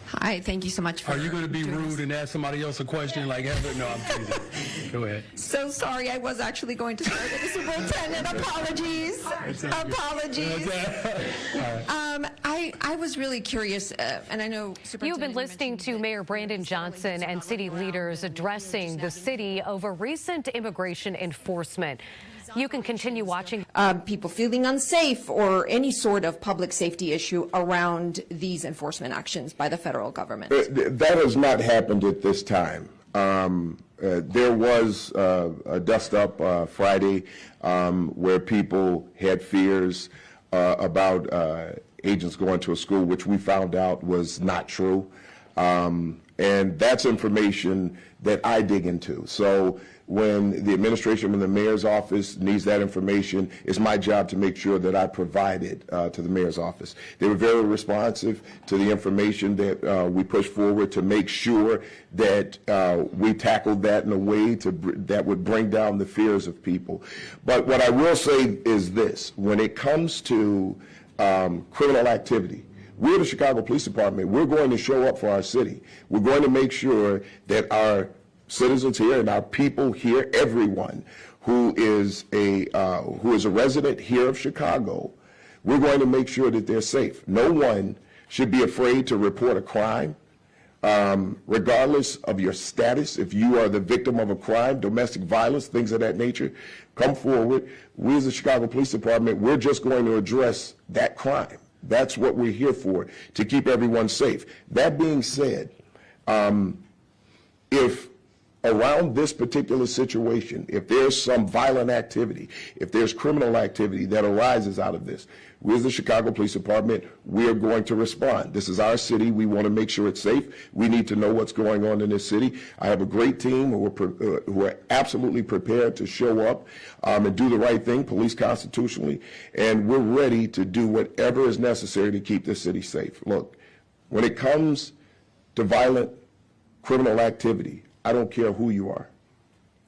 Hi, thank you so much for. Are you going to be rude and ask somebody else a question like Heather? No, I'm kidding. Go ahead. So sorry, I was actually going to start with the superintendent. Apologies. Apologies. I was really curious, and I know You've been listening to Mayor Brandon Johnson and city leaders addressing the city over recent immigration enforcement. You can continue watching. People feeling unsafe or any sort of public safety issue around these enforcement actions by the federal government. That has not happened at this time. There was a dust-up Friday where people had fears about agents going to a school, which we found out was not true. And that's information that I dig into. So when the administration, when the mayor's office needs that information, it's my job to make sure that I provide it to the mayor's office. They were very responsive to the information that we pushed forward to make sure that we tackled that in a way that would bring down the fears of people. But what I will say is this: when it comes to criminal activity, we're the Chicago Police Department. We're going to show up for our city. We're going to make sure that our citizens here and our people here, everyone who is a resident here of Chicago, we're going to make sure that they're safe. No one should be afraid to report a crime, regardless of your status. If you are the victim of a crime, domestic violence, things of that nature, come forward. We as the Chicago Police Department, we're just going to address that crime. That's what we're here for, to keep everyone safe. That being said, if around this particular situation, if there's some violent activity, if there's criminal activity that arises out of this, we as the Chicago Police Department, we are going to respond. This is our city. We want to make sure it's safe. We need to know what's going on in this city. I have a great team who are absolutely prepared to show up and do the right thing, police constitutionally, and we're ready to do whatever is necessary to keep this city safe. Look, when it comes to violent criminal activity, I don't care who you are.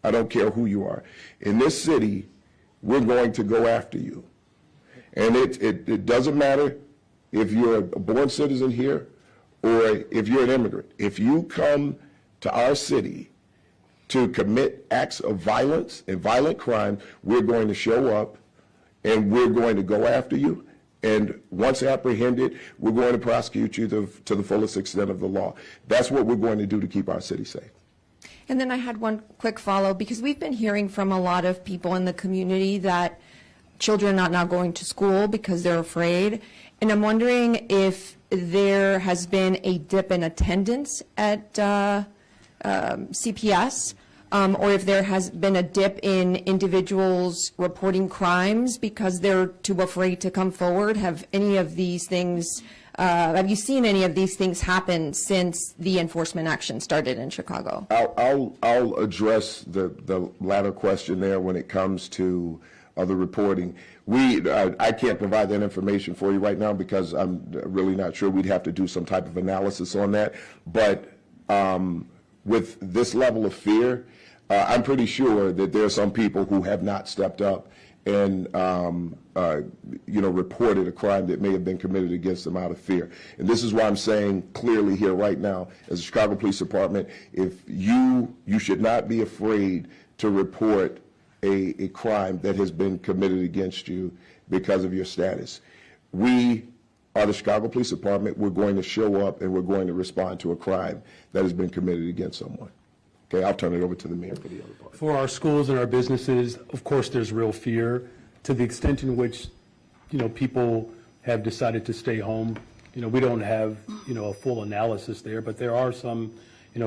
I don't care who you are. In this city, we're going to go after you. And it doesn't matter if you're a born citizen here or if you're an immigrant. If you come to our city to commit acts of violence and violent crime, we're going to show up and we're going to go after you. And once apprehended, we're going to prosecute you to the fullest extent of the law. That's what we're going to do to keep our city safe. And then I had one quick follow, because we've been hearing from a lot of people in the community that children are not now going to school because they're afraid. And I'm wondering if there has been a dip in attendance at CPS, or if there has been a dip in individuals reporting crimes because they're too afraid to come forward. Have any of these things, have you seen any of these things happen since the enforcement action started in Chicago? I'll address the latter question there when it comes to the reporting. I can't provide that information for you right now because I'm really not sure. We'd have to do some type of analysis on that. But with this level of fear, I'm pretty sure that there are some people who have not stepped up and reported a crime that may have been committed against them out of fear. And this is why I'm saying clearly here right now, as the Chicago Police Department, if you should not be afraid to report a crime that has been committed against you because of your status. We are the Chicago Police Department. We're going to show up and we're going to respond to a crime that has been committed against someone. Okay, I'll turn it over to the mayor for the other part. For our schools and our businesses, of course, there's real fear to the extent in which, people have decided to stay home. We don't have, a full analysis there, but there are some,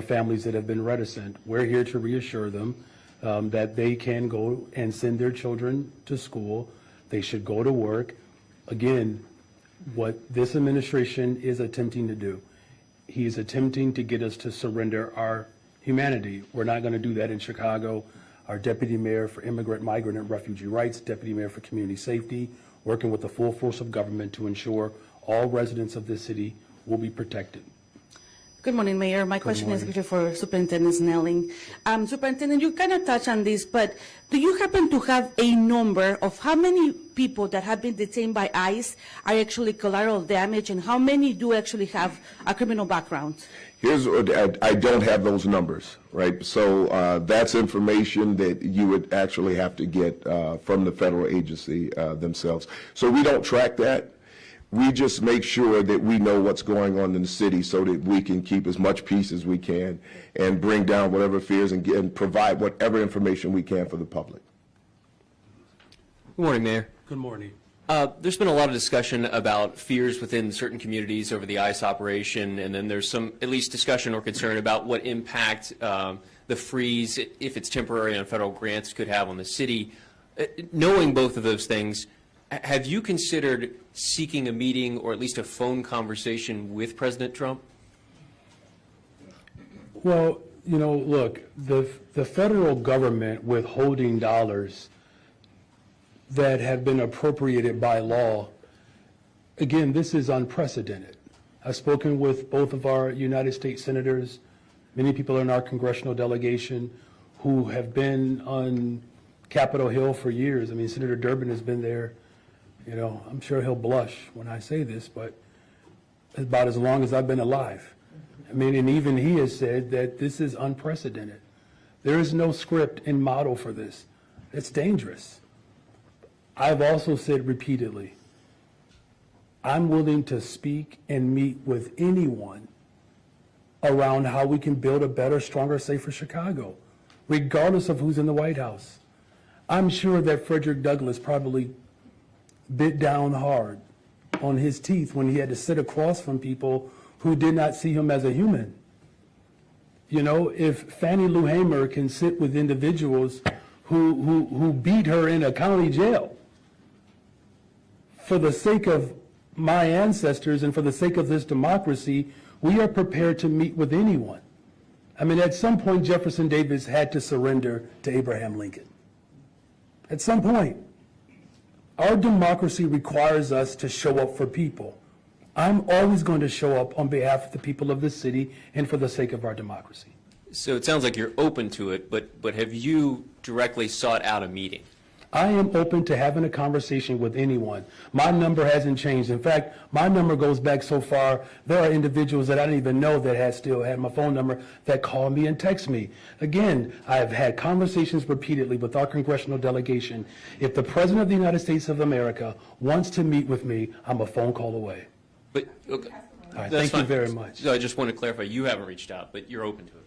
families that have been reticent. We're here to reassure them that they can go and send their children to school. They should go to work. Again, what this administration is attempting to do, he is attempting to get us to surrender our humanity. We're not going to do that in Chicago. Our Deputy Mayor for Immigrant, Migrant, and Refugee Rights, Deputy Mayor for Community Safety, working with the full force of government to ensure all residents of this city will be protected. Good morning, Mayor. My question is actually for Superintendent Snelling. Superintendent, you kind of touched on this, but do you happen to have a number of how many people that have been detained by ICE are actually collateral damage, and how many do actually have a criminal background? I don't have those numbers, right? So that's information that you would actually have to get from the federal agency themselves. So we don't track that. We just make sure that we know what's going on in the city so that we can keep as much peace as we can and bring down whatever fears and provide whatever information we can for the public. Good morning, Mayor. Good morning. There's been a lot of discussion about fears within certain communities over the ICE operation, and then there's some at least discussion or concern about what impact the freeze, if it's temporary on federal grants, could have on the city. Knowing both of those things, have you considered seeking a meeting or at least a phone conversation with President Trump? Well, look, the federal government withholding dollars that have been appropriated by law, again, this is unprecedented. I've spoken with both of our United States senators, many people in our congressional delegation who have been on Capitol Hill for years. I mean, Senator Durbin has been there. I'm sure he'll blush when I say this, but about as long as I've been alive. I mean, and even he has said that this is unprecedented. There is no script and model for this. It's dangerous. I've also said repeatedly, I'm willing to speak and meet with anyone around how we can build a better, stronger, safer Chicago, regardless of who's in the White House. I'm sure that Frederick Douglass probably bit down hard on his teeth when he had to sit across from people who did not see him as a human. If Fannie Lou Hamer can sit with individuals who beat her in a county jail for the sake of my ancestors and for the sake of this democracy, we are prepared to meet with anyone. I mean, at some point, Jefferson Davis had to surrender to Abraham Lincoln. At some point. Our democracy requires us to show up for people. I'm always going to show up on behalf of the people of this city and for the sake of our democracy. So it sounds like you're open to it, but have you directly sought out a meeting? I am open to having a conversation with anyone. My number hasn't changed. In fact, my number goes back so far, there are individuals that I didn't even know that still had my phone number that call me and text me. Again, I have had conversations repeatedly with our congressional delegation. If the President of the United States of America wants to meet with me, I'm a phone call away. But okay. All right, thank you very much. So I just want to clarify, you haven't reached out, but you're open to it.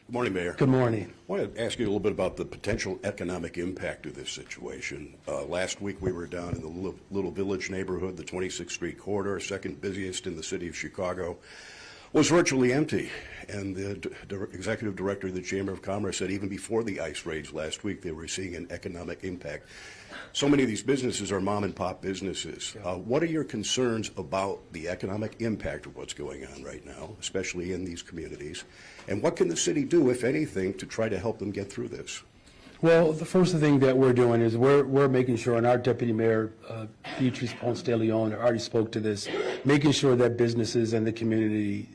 Good morning, Mayor. Good morning. I want to ask you a little bit about the potential economic impact of this situation. Last week we were down in the Little Village neighborhood, the 26th Street corridor, second busiest in the city of Chicago, was virtually empty. And the executive director of the Chamber of Commerce said even before the ICE raids last week, they were seeing an economic impact. So many of these businesses are mom and pop businesses. What are your concerns about the economic impact of what's going on right now, especially in these communities? And what can the city do, if anything, to try to help them get through this? Well, the first thing that we're doing is we're making sure, and our Deputy Mayor, Beatrice Ponce de Leon, already spoke to this, making sure that businesses and the community,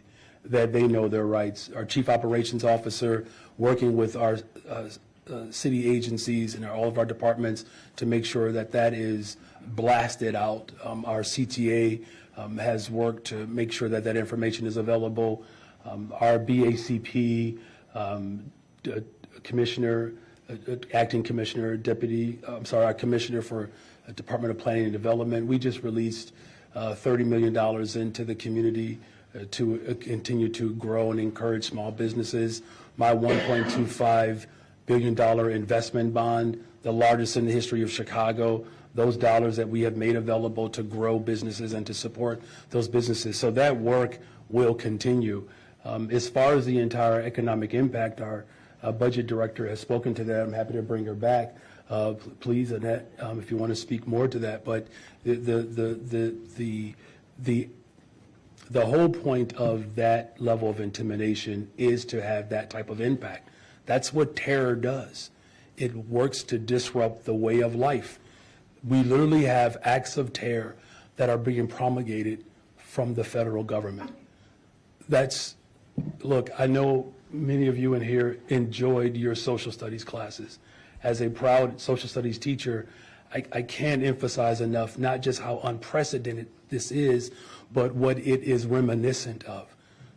that they know their rights. Our Chief Operations Officer working with our city agencies and all of our departments to make sure that that is blasted out. Our CTA has worked to make sure that that information is available. Our BACP, commissioner, acting commissioner, our commissioner for Department of Planning and Development. We just released $30 million into the community to continue to grow and encourage small businesses. My $1.25 billion investment bond, the largest in the history of Chicago, those dollars that we have made available to grow businesses and to support those businesses. So that work will continue. As far as the entire economic impact, our budget director has spoken to that. I'm happy to bring her back. Please, Annette, if you want to speak more to that. But the whole point of that level of intimidation is to have that type of impact. That's what terror does. It works to disrupt the way of life. We literally have acts of terror that are being promulgated from the federal government. Look, I know many of you in here enjoyed your social studies classes. As a proud social studies teacher, I can't emphasize enough not just how unprecedented this is, but what it is reminiscent of.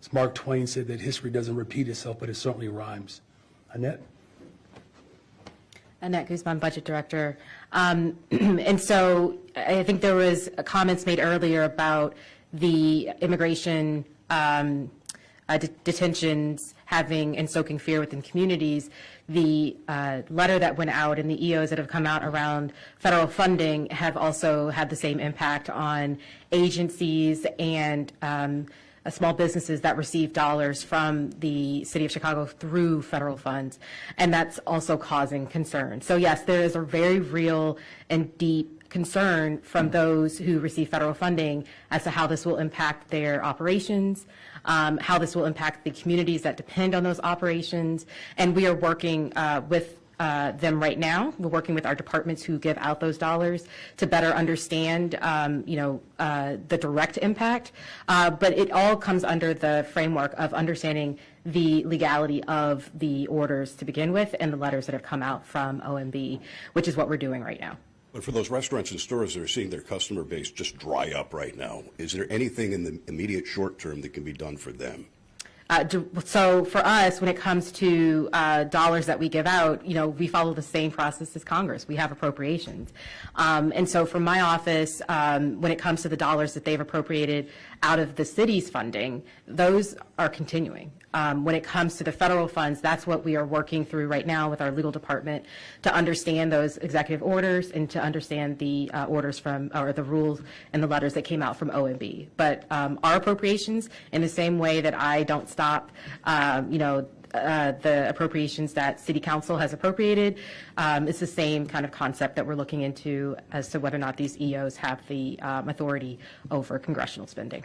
As Mark Twain said, that history doesn't repeat itself, but it certainly rhymes. Annette? Annette Guzman, Budget Director. And so I think there was comments made earlier about the immigration detentions having and soaking fear within communities. The letter that went out and the EOs that have come out around federal funding have also had the same impact on agencies and small businesses that receive dollars from the City of Chicago through federal funds, and that's also causing concern. So yes, there is a very real and deep concern from those who receive federal funding as to how this will impact their operations, how this will impact the communities that depend on those operations, and we are working with them right now. We're working with our departments who give out those dollars to better understand, the direct impact. But it all comes under the framework of understanding the legality of the orders to begin with and the letters that have come out from OMB, which is what we're doing right now. But for those restaurants and stores that are seeing their customer base just dry up right now, is there anything in the immediate short term that can be done for them? So for us, when it comes to dollars that we give out, we follow the same process as Congress. We have appropriations. And so for my office, when it comes to the dollars that they've appropriated out of the city's funding, those are continuing. When it comes to the federal funds, that's what we are working through right now with our legal department to understand those executive orders and to understand the orders from, or the rules and the letters that came out from OMB. But our appropriations, in the same way that I don't stop, the appropriations that City Council has appropriated, it's the same kind of concept that we're looking into as to whether or not these EOs have the authority over congressional spending.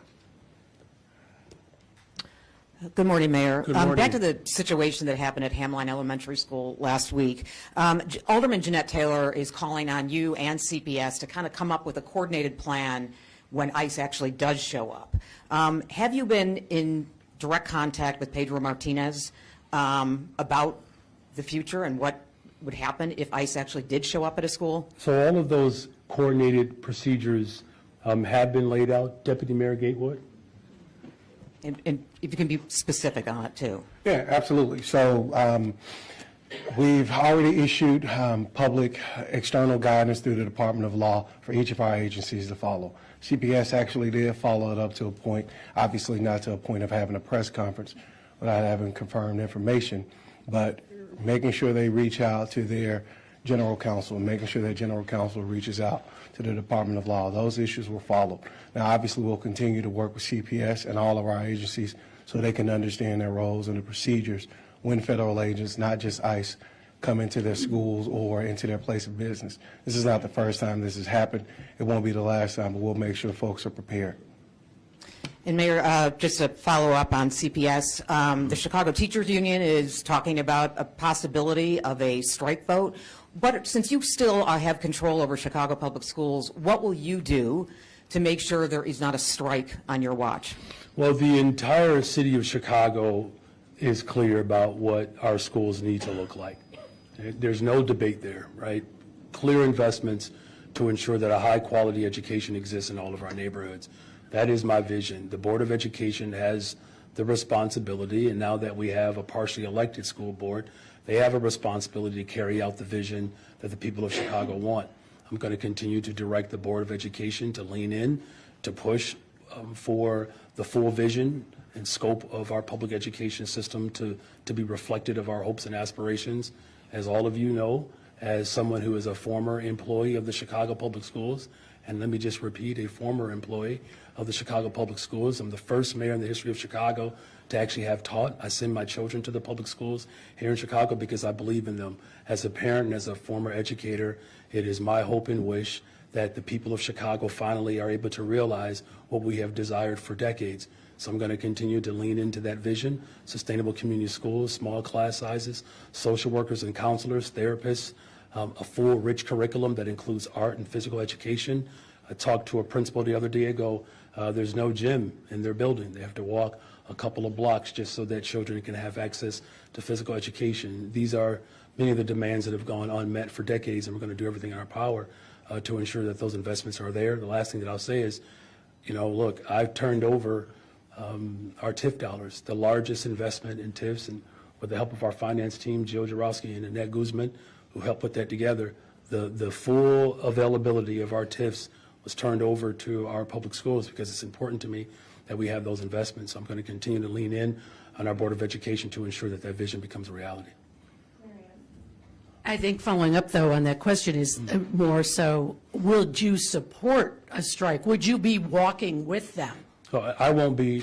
Good morning, Mayor. Good morning. Back to the situation that happened at Hamline Elementary School last week. Alderman Jeanette Taylor is calling on you and CPS to kind of come up with a coordinated plan when ICE actually does show up. Have you been in direct contact with Pedro Martinez about the future and what would happen if ICE actually did show up at a school? So all of those coordinated procedures have been laid out, Deputy Mayor Gatewood? And if you can be specific on it, too. Yeah, absolutely. So we've already issued public external guidance through the Department of Law for each of our agencies to follow. CPS actually did follow it up to a point, obviously not to a point of having a press conference without having confirmed information, but making sure they reach out to their general counsel and making sure that general counsel reaches out to the Department of Law. Those issues were followed. Now, obviously, we'll continue to work with CPS and all of our agencies so they can understand their roles and the procedures when federal agents, not just ICE, come into their schools or into their place of business. This is not the first time this has happened. It won't be the last time, but we'll make sure folks are prepared. And Mayor, just to follow up on CPS, the Chicago Teachers Union is talking about a possibility of a strike vote. But since you still have control over Chicago Public Schools, what will you do to make sure there is not a strike on your watch? Well, the entire city of Chicago is clear about what our schools need to look like. There's no debate there, right? Clear investments to ensure that a high-quality education exists in all of our neighborhoods. That is my vision. The Board of Education has the responsibility, and now that we have a partially elected school board, they have a responsibility to carry out the vision that the people of Chicago want. I'm going to continue to direct the Board of Education to lean in, to push for the full vision and scope of our public education system to be reflected of our hopes and aspirations. As all of you know, as someone who is a former employee of the Chicago Public Schools, and let me just repeat, a former employee of the Chicago Public Schools. I'm the first mayor in the history of Chicago to actually have taught. I send my children to the public schools here in Chicago because I believe in them. As a parent and as a former educator, it is my hope and wish that the people of Chicago finally are able to realize what we have desired for decades. So I'm going to continue to lean into that vision: sustainable community schools, small class sizes, social workers and counselors, therapists, a full, rich curriculum that includes art and physical education. I talked to a principal the other day ago. There's no gym in their building. They have to walk a couple of blocks just so that children can have access to physical education. These are many of the demands that have gone unmet for decades, and we're going to do everything in our power to ensure that those investments are there. The last thing that I'll say is, look, I've turned over our TIF dollars, the largest investment in TIFs, and with the help of our finance team, Jill Jarowski and Annette Guzman, who helped put that together, the full availability of our TIFs was turned over to our public schools because it's important to me that we have those investments. So I'm going to continue to lean in on our Board of Education to ensure that that vision becomes a reality. I think following up, though, on that question is more so, would you support a strike? Would you be walking with them? So I won't be,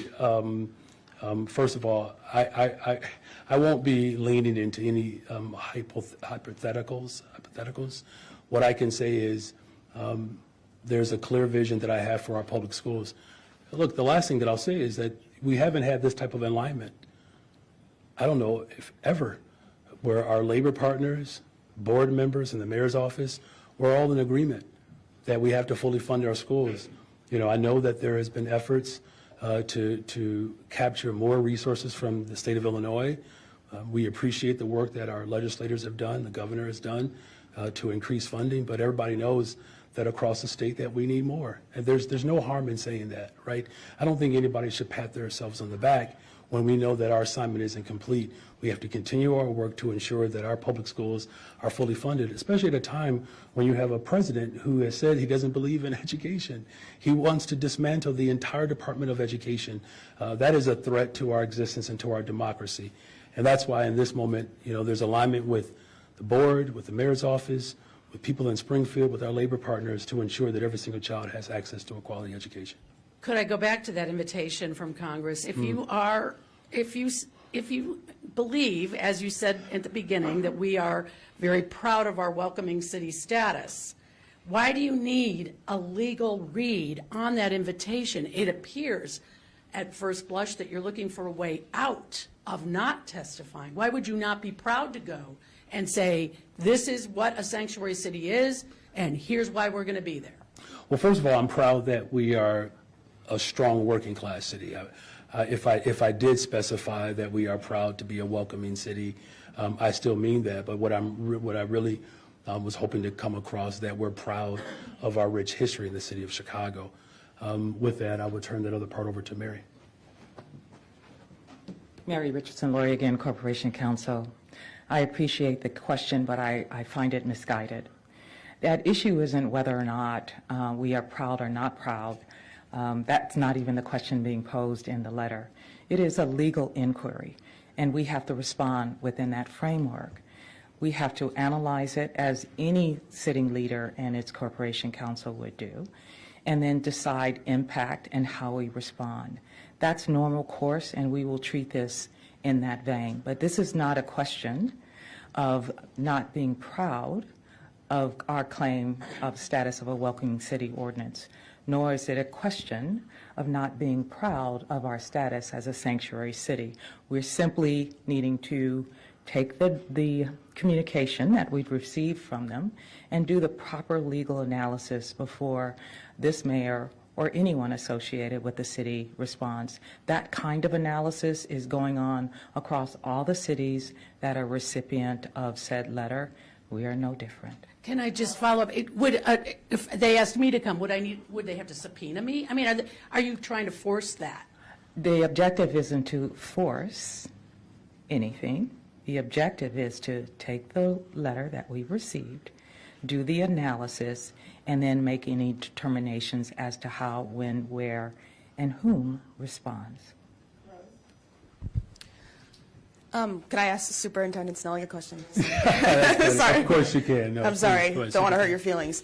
first of all, I won't be leaning into any hypotheticals. What I can say is there's a clear vision that I have for our public schools. Look, the last thing that I'll say is that we haven't had this type of alignment, I don't know if ever, where our labor partners, board members, and the mayor's office, we're all in agreement that we have to fully fund our schools. I know that there has been efforts to capture more resources from the state of Illinois. We appreciate the work that our legislators have done, the governor has done to increase funding, but everybody knows that across the state that we need more. And there's no harm in saying that, right? I don't think anybody should pat themselves on the back when we know that our assignment isn't complete. We have to continue our work to ensure that our public schools are fully funded, especially at a time when you have a president who has said he doesn't believe in education. He wants to dismantle the entire Department of Education. That is a threat to our existence and to our democracy. And that's why in this moment, there's alignment with the board, with the mayor's office, with people in Springfield, with our labor partners to ensure that every single child has access to a quality education. Could I go back to that invitation from Congress? If you believe, as you said at the beginning, that we are very proud of our welcoming city status, why do you need a legal read on that invitation? It appears at first blush that you're looking for a way out of not testifying. Why would you not be proud to go and say, this is what a sanctuary city is, and here's why we're going to be there? Well, first of all, I'm proud that we are a strong working class city. If I did specify that we are proud to be a welcoming city, I still mean that. But what I really was hoping to come across, that we're proud of our rich history in the city of Chicago. With that, I would turn that other part over to Mary. Mary Richardson, Laurie again, Corporation Counsel. I appreciate the question, but I find it misguided. That issue isn't whether or not we are proud or not proud. That's not even the question being posed in the letter. It is a legal inquiry, and we have to respond within that framework. We have to analyze it as any sitting leader and its corporation counsel would do, and then decide impact and how we respond. That's normal course, and we will treat this in that vein. But this is not a question of not being proud of our claim of status of a welcoming city ordinance, nor is it a question of not being proud of our status as a sanctuary city. We're simply needing to take the communication that we've received from them and do the proper legal analysis before this mayor or anyone associated with the city responds. That kind of analysis is going on across all the cities that are recipient of said letter. We are no different. Can I just follow up? If they asked me to come, would they have to subpoena me? I mean, are you trying to force that? The objective isn't to force anything. The objective is to take the letter that we received, do the analysis, and then make any determinations as to how, when, where, and whom responds. Can I ask Superintendent Snelling a question? Sorry. Of course you can. No, I'm sorry. please, Don't want to hurt your feelings.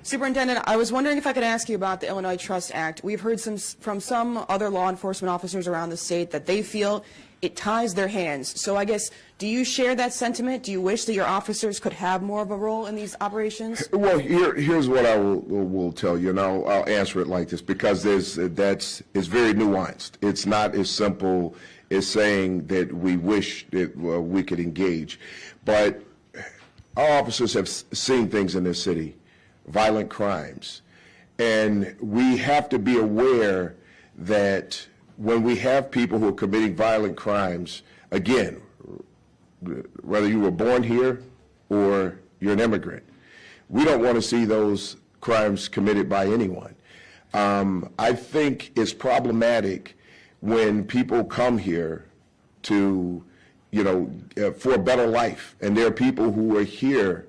Superintendent, I was wondering if I could ask you about the Illinois Trust Act. We've heard from some other law enforcement officers around the state that they feel it ties their hands. So I guess, do you share that sentiment? Do you wish that your officers could have more of a role in these operations? Well, here's what I will tell you, and I'll answer it like this, because it's very nuanced. It's not as simple as saying that we wish that we could engage. But our officers have seen things in this city, violent crimes, and we have to be aware that when we have people who are committing violent crimes, again, whether you were born here or you're an immigrant, we don't want to see those crimes committed by anyone. I think it's problematic when people come here to, for a better life, and there are people who are here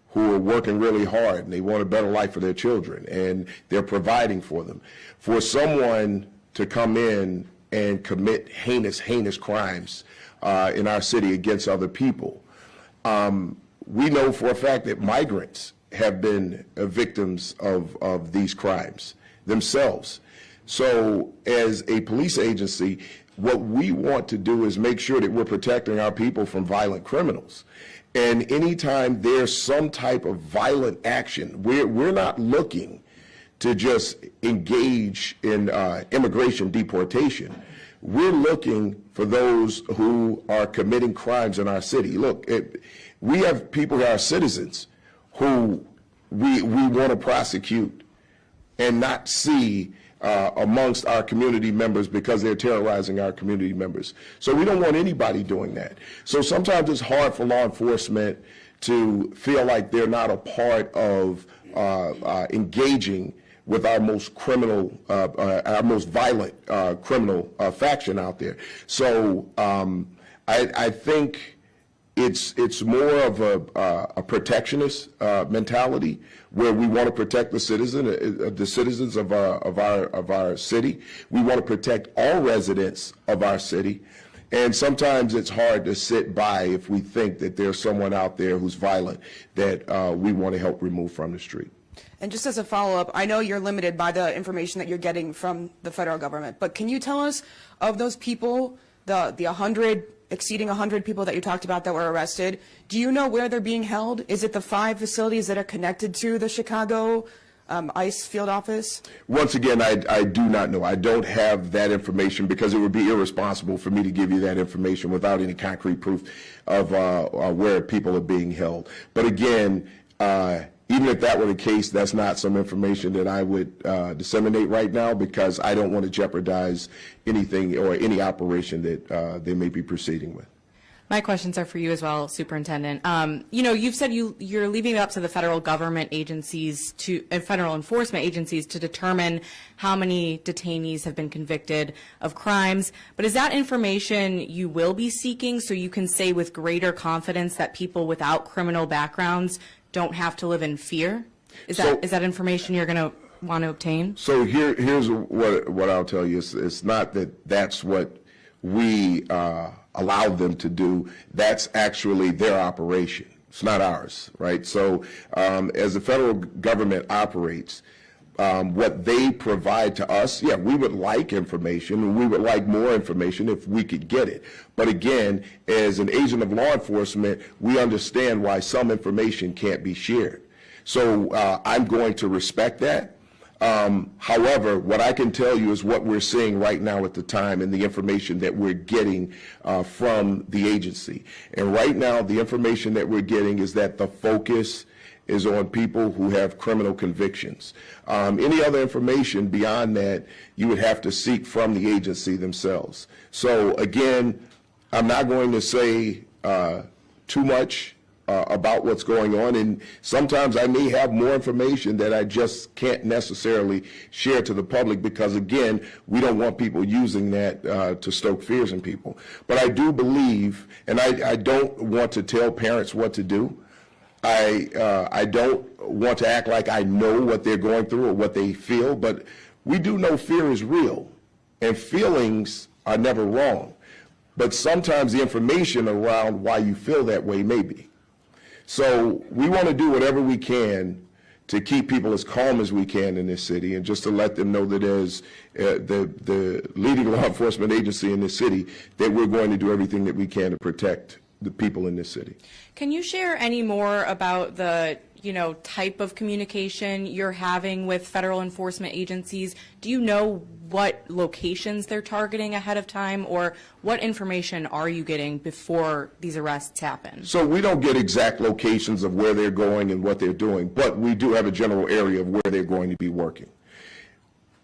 who are working really hard and they want a better life for their children and they're providing for them. For someone to come in and commit heinous crimes in our city against other people. We know for a fact that migrants have been victims of these crimes themselves. So as a police agency, what we want to do is make sure that we're protecting our people from violent criminals. And anytime there's some type of violent action, we're not looking to just engage in immigration deportation. We're looking for those who are committing crimes in our city. Look, we have people who are citizens who we want to prosecute and not see amongst our community members because they're terrorizing our community members. So we don't want anybody doing that. So sometimes it's hard for law enforcement to feel like they're not a part of engaging with our most criminal, our most violent criminal faction out there. So I think it's more of a protectionist mentality where we want to protect the citizens of our city. We want to protect all residents of our city. And sometimes it's hard to sit by if we think that there's someone out there who's violent that we want to help remove from the street. And just as a follow-up, I know you're limited by the information that you're getting from the federal government, but can you tell us of those people, exceeding 100 people that you talked about that were arrested, do you know where they're being held? Is it the 5 facilities that are connected to the Chicago ICE field office? Once again, I do not know. I don't have that information because it would be irresponsible for me to give you that information without any concrete proof of where people are being held. But again, even if that were the case, that's not some information that I would disseminate right now because I don't want to jeopardize anything or any operation that they may be proceeding with. My questions are for you as well, Superintendent. You've said you're leaving it up to the federal government agencies federal enforcement agencies to determine how many detainees have been convicted of crimes. But is that information you will be seeking so you can say with greater confidence that people without criminal backgrounds don't have to live in fear? Is that information you're going to want to obtain? So here's what I'll tell you. It's not that that's what we allowed them to do. That's actually their operation. It's not ours, right? So as the federal government operates, what they provide to us, yeah, we would like information, and we would like more information if we could get it. But again, as an agent of law enforcement, we understand why some information can't be shared. So I'm going to respect that. However, what I can tell you is what we're seeing right now at the time and the information that we're getting from the agency. And right now, the information that we're getting is that the focus is on people who have criminal convictions. Any other information beyond that, you would have to seek from the agency themselves. So again, I'm not going to say too much about what's going on, and sometimes I may have more information that I just can't necessarily share to the public because, again, we don't want people using that to stoke fears in people. But I do believe, and I don't want to tell parents what to do. I don't want to act like I know what they're going through or what they feel, but we do know fear is real, and feelings are never wrong. But sometimes the information around why you feel that way may be. So we want to do whatever we can to keep people as calm as we can in this city, and just to let them know that as the leading law enforcement agency in this city, that we're going to do everything that we can to protect the people in this city. Can you share any more about the type of communication you're having with federal enforcement agencies? Do you know what locations they're targeting ahead of time, or what information are you getting before these arrests happen? So we don't get exact locations of where they're going and what they're doing, but we do have a general area of where they're going to be working.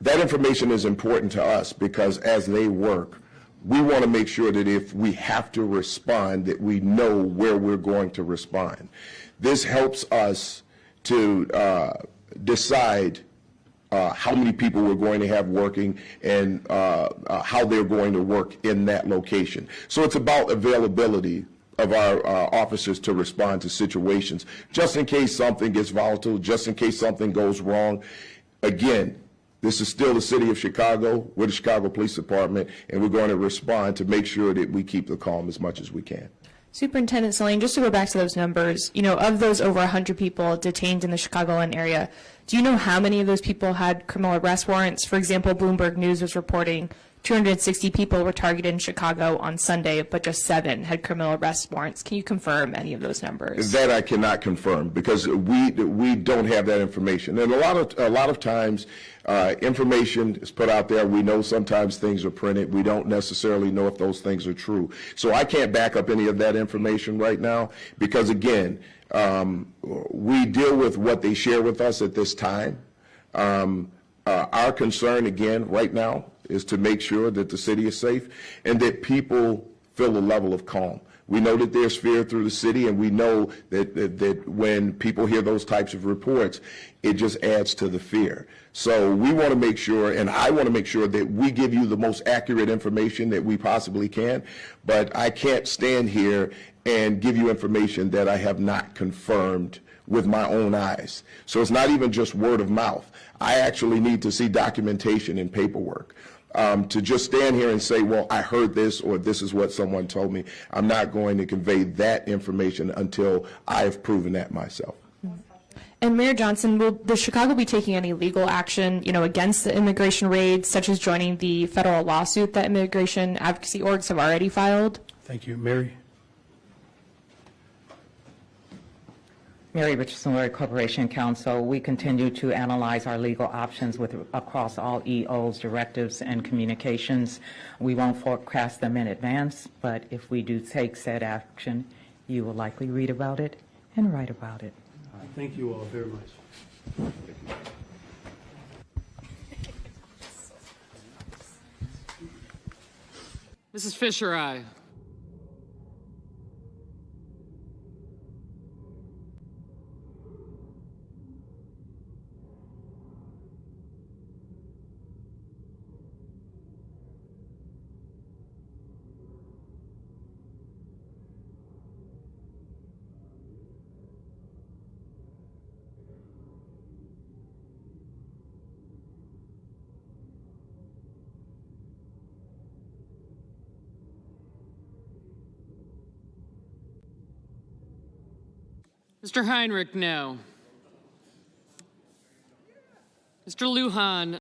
That information is important to us because as they work, we want to make sure that if we have to respond, that we know where we're going to respond. This helps us to decide how many people we're going to have working and how they're going to work in that location. So it's about availability of our officers to respond to situations, just in case something gets volatile, just in case something goes wrong. Again, this is still the city of Chicago. We're the Chicago Police Department, and we're going to respond to make sure that we keep the calm as much as we can. Superintendent Snelling, just to go back to those numbers, of those over 100 people detained in the Chicagoland area, do you know how many of those people had criminal arrest warrants? For example, Bloomberg News was reporting 260 people were targeted in Chicago on Sunday, but just 7 had criminal arrest warrants. Can you confirm any of those numbers? That I cannot confirm because we don't have that information. And a lot of times, information is put out there. We know sometimes things are printed. We don't necessarily know if those things are true. So I can't back up any of that information right now because, again, we deal with what they share with us at this time. Our concern, again, right now, is to make sure that the city is safe and that people feel a level of calm. We know that there's fear through the city, and we know that when people hear those types of reports, it just adds to the fear. So we want to make sure, and I want to make sure, that we give you the most accurate information that we possibly can, but I can't stand here and give you information that I have not confirmed with my own eyes. So it's not even just word of mouth. I actually need to see documentation and paperwork. To just stand here and say, well, I heard this, or this is what someone told me, I'm not going to convey that information until I've proven that myself. And Mayor Johnson, will the Chicago be taking any legal action, against the immigration raids, such as joining the federal lawsuit that immigration advocacy orgs have already filed? Thank you. Mary? Mary Richardson Laurie Corporation Counsel, we continue to analyze our legal options across all EOs, directives, and communications. We won't forecast them in advance, but if we do take said action, you will likely read about it and write about it. Thank you all very much. Mrs. Fisher, aye. Mr. Heinrich, no. Mr. Lujan,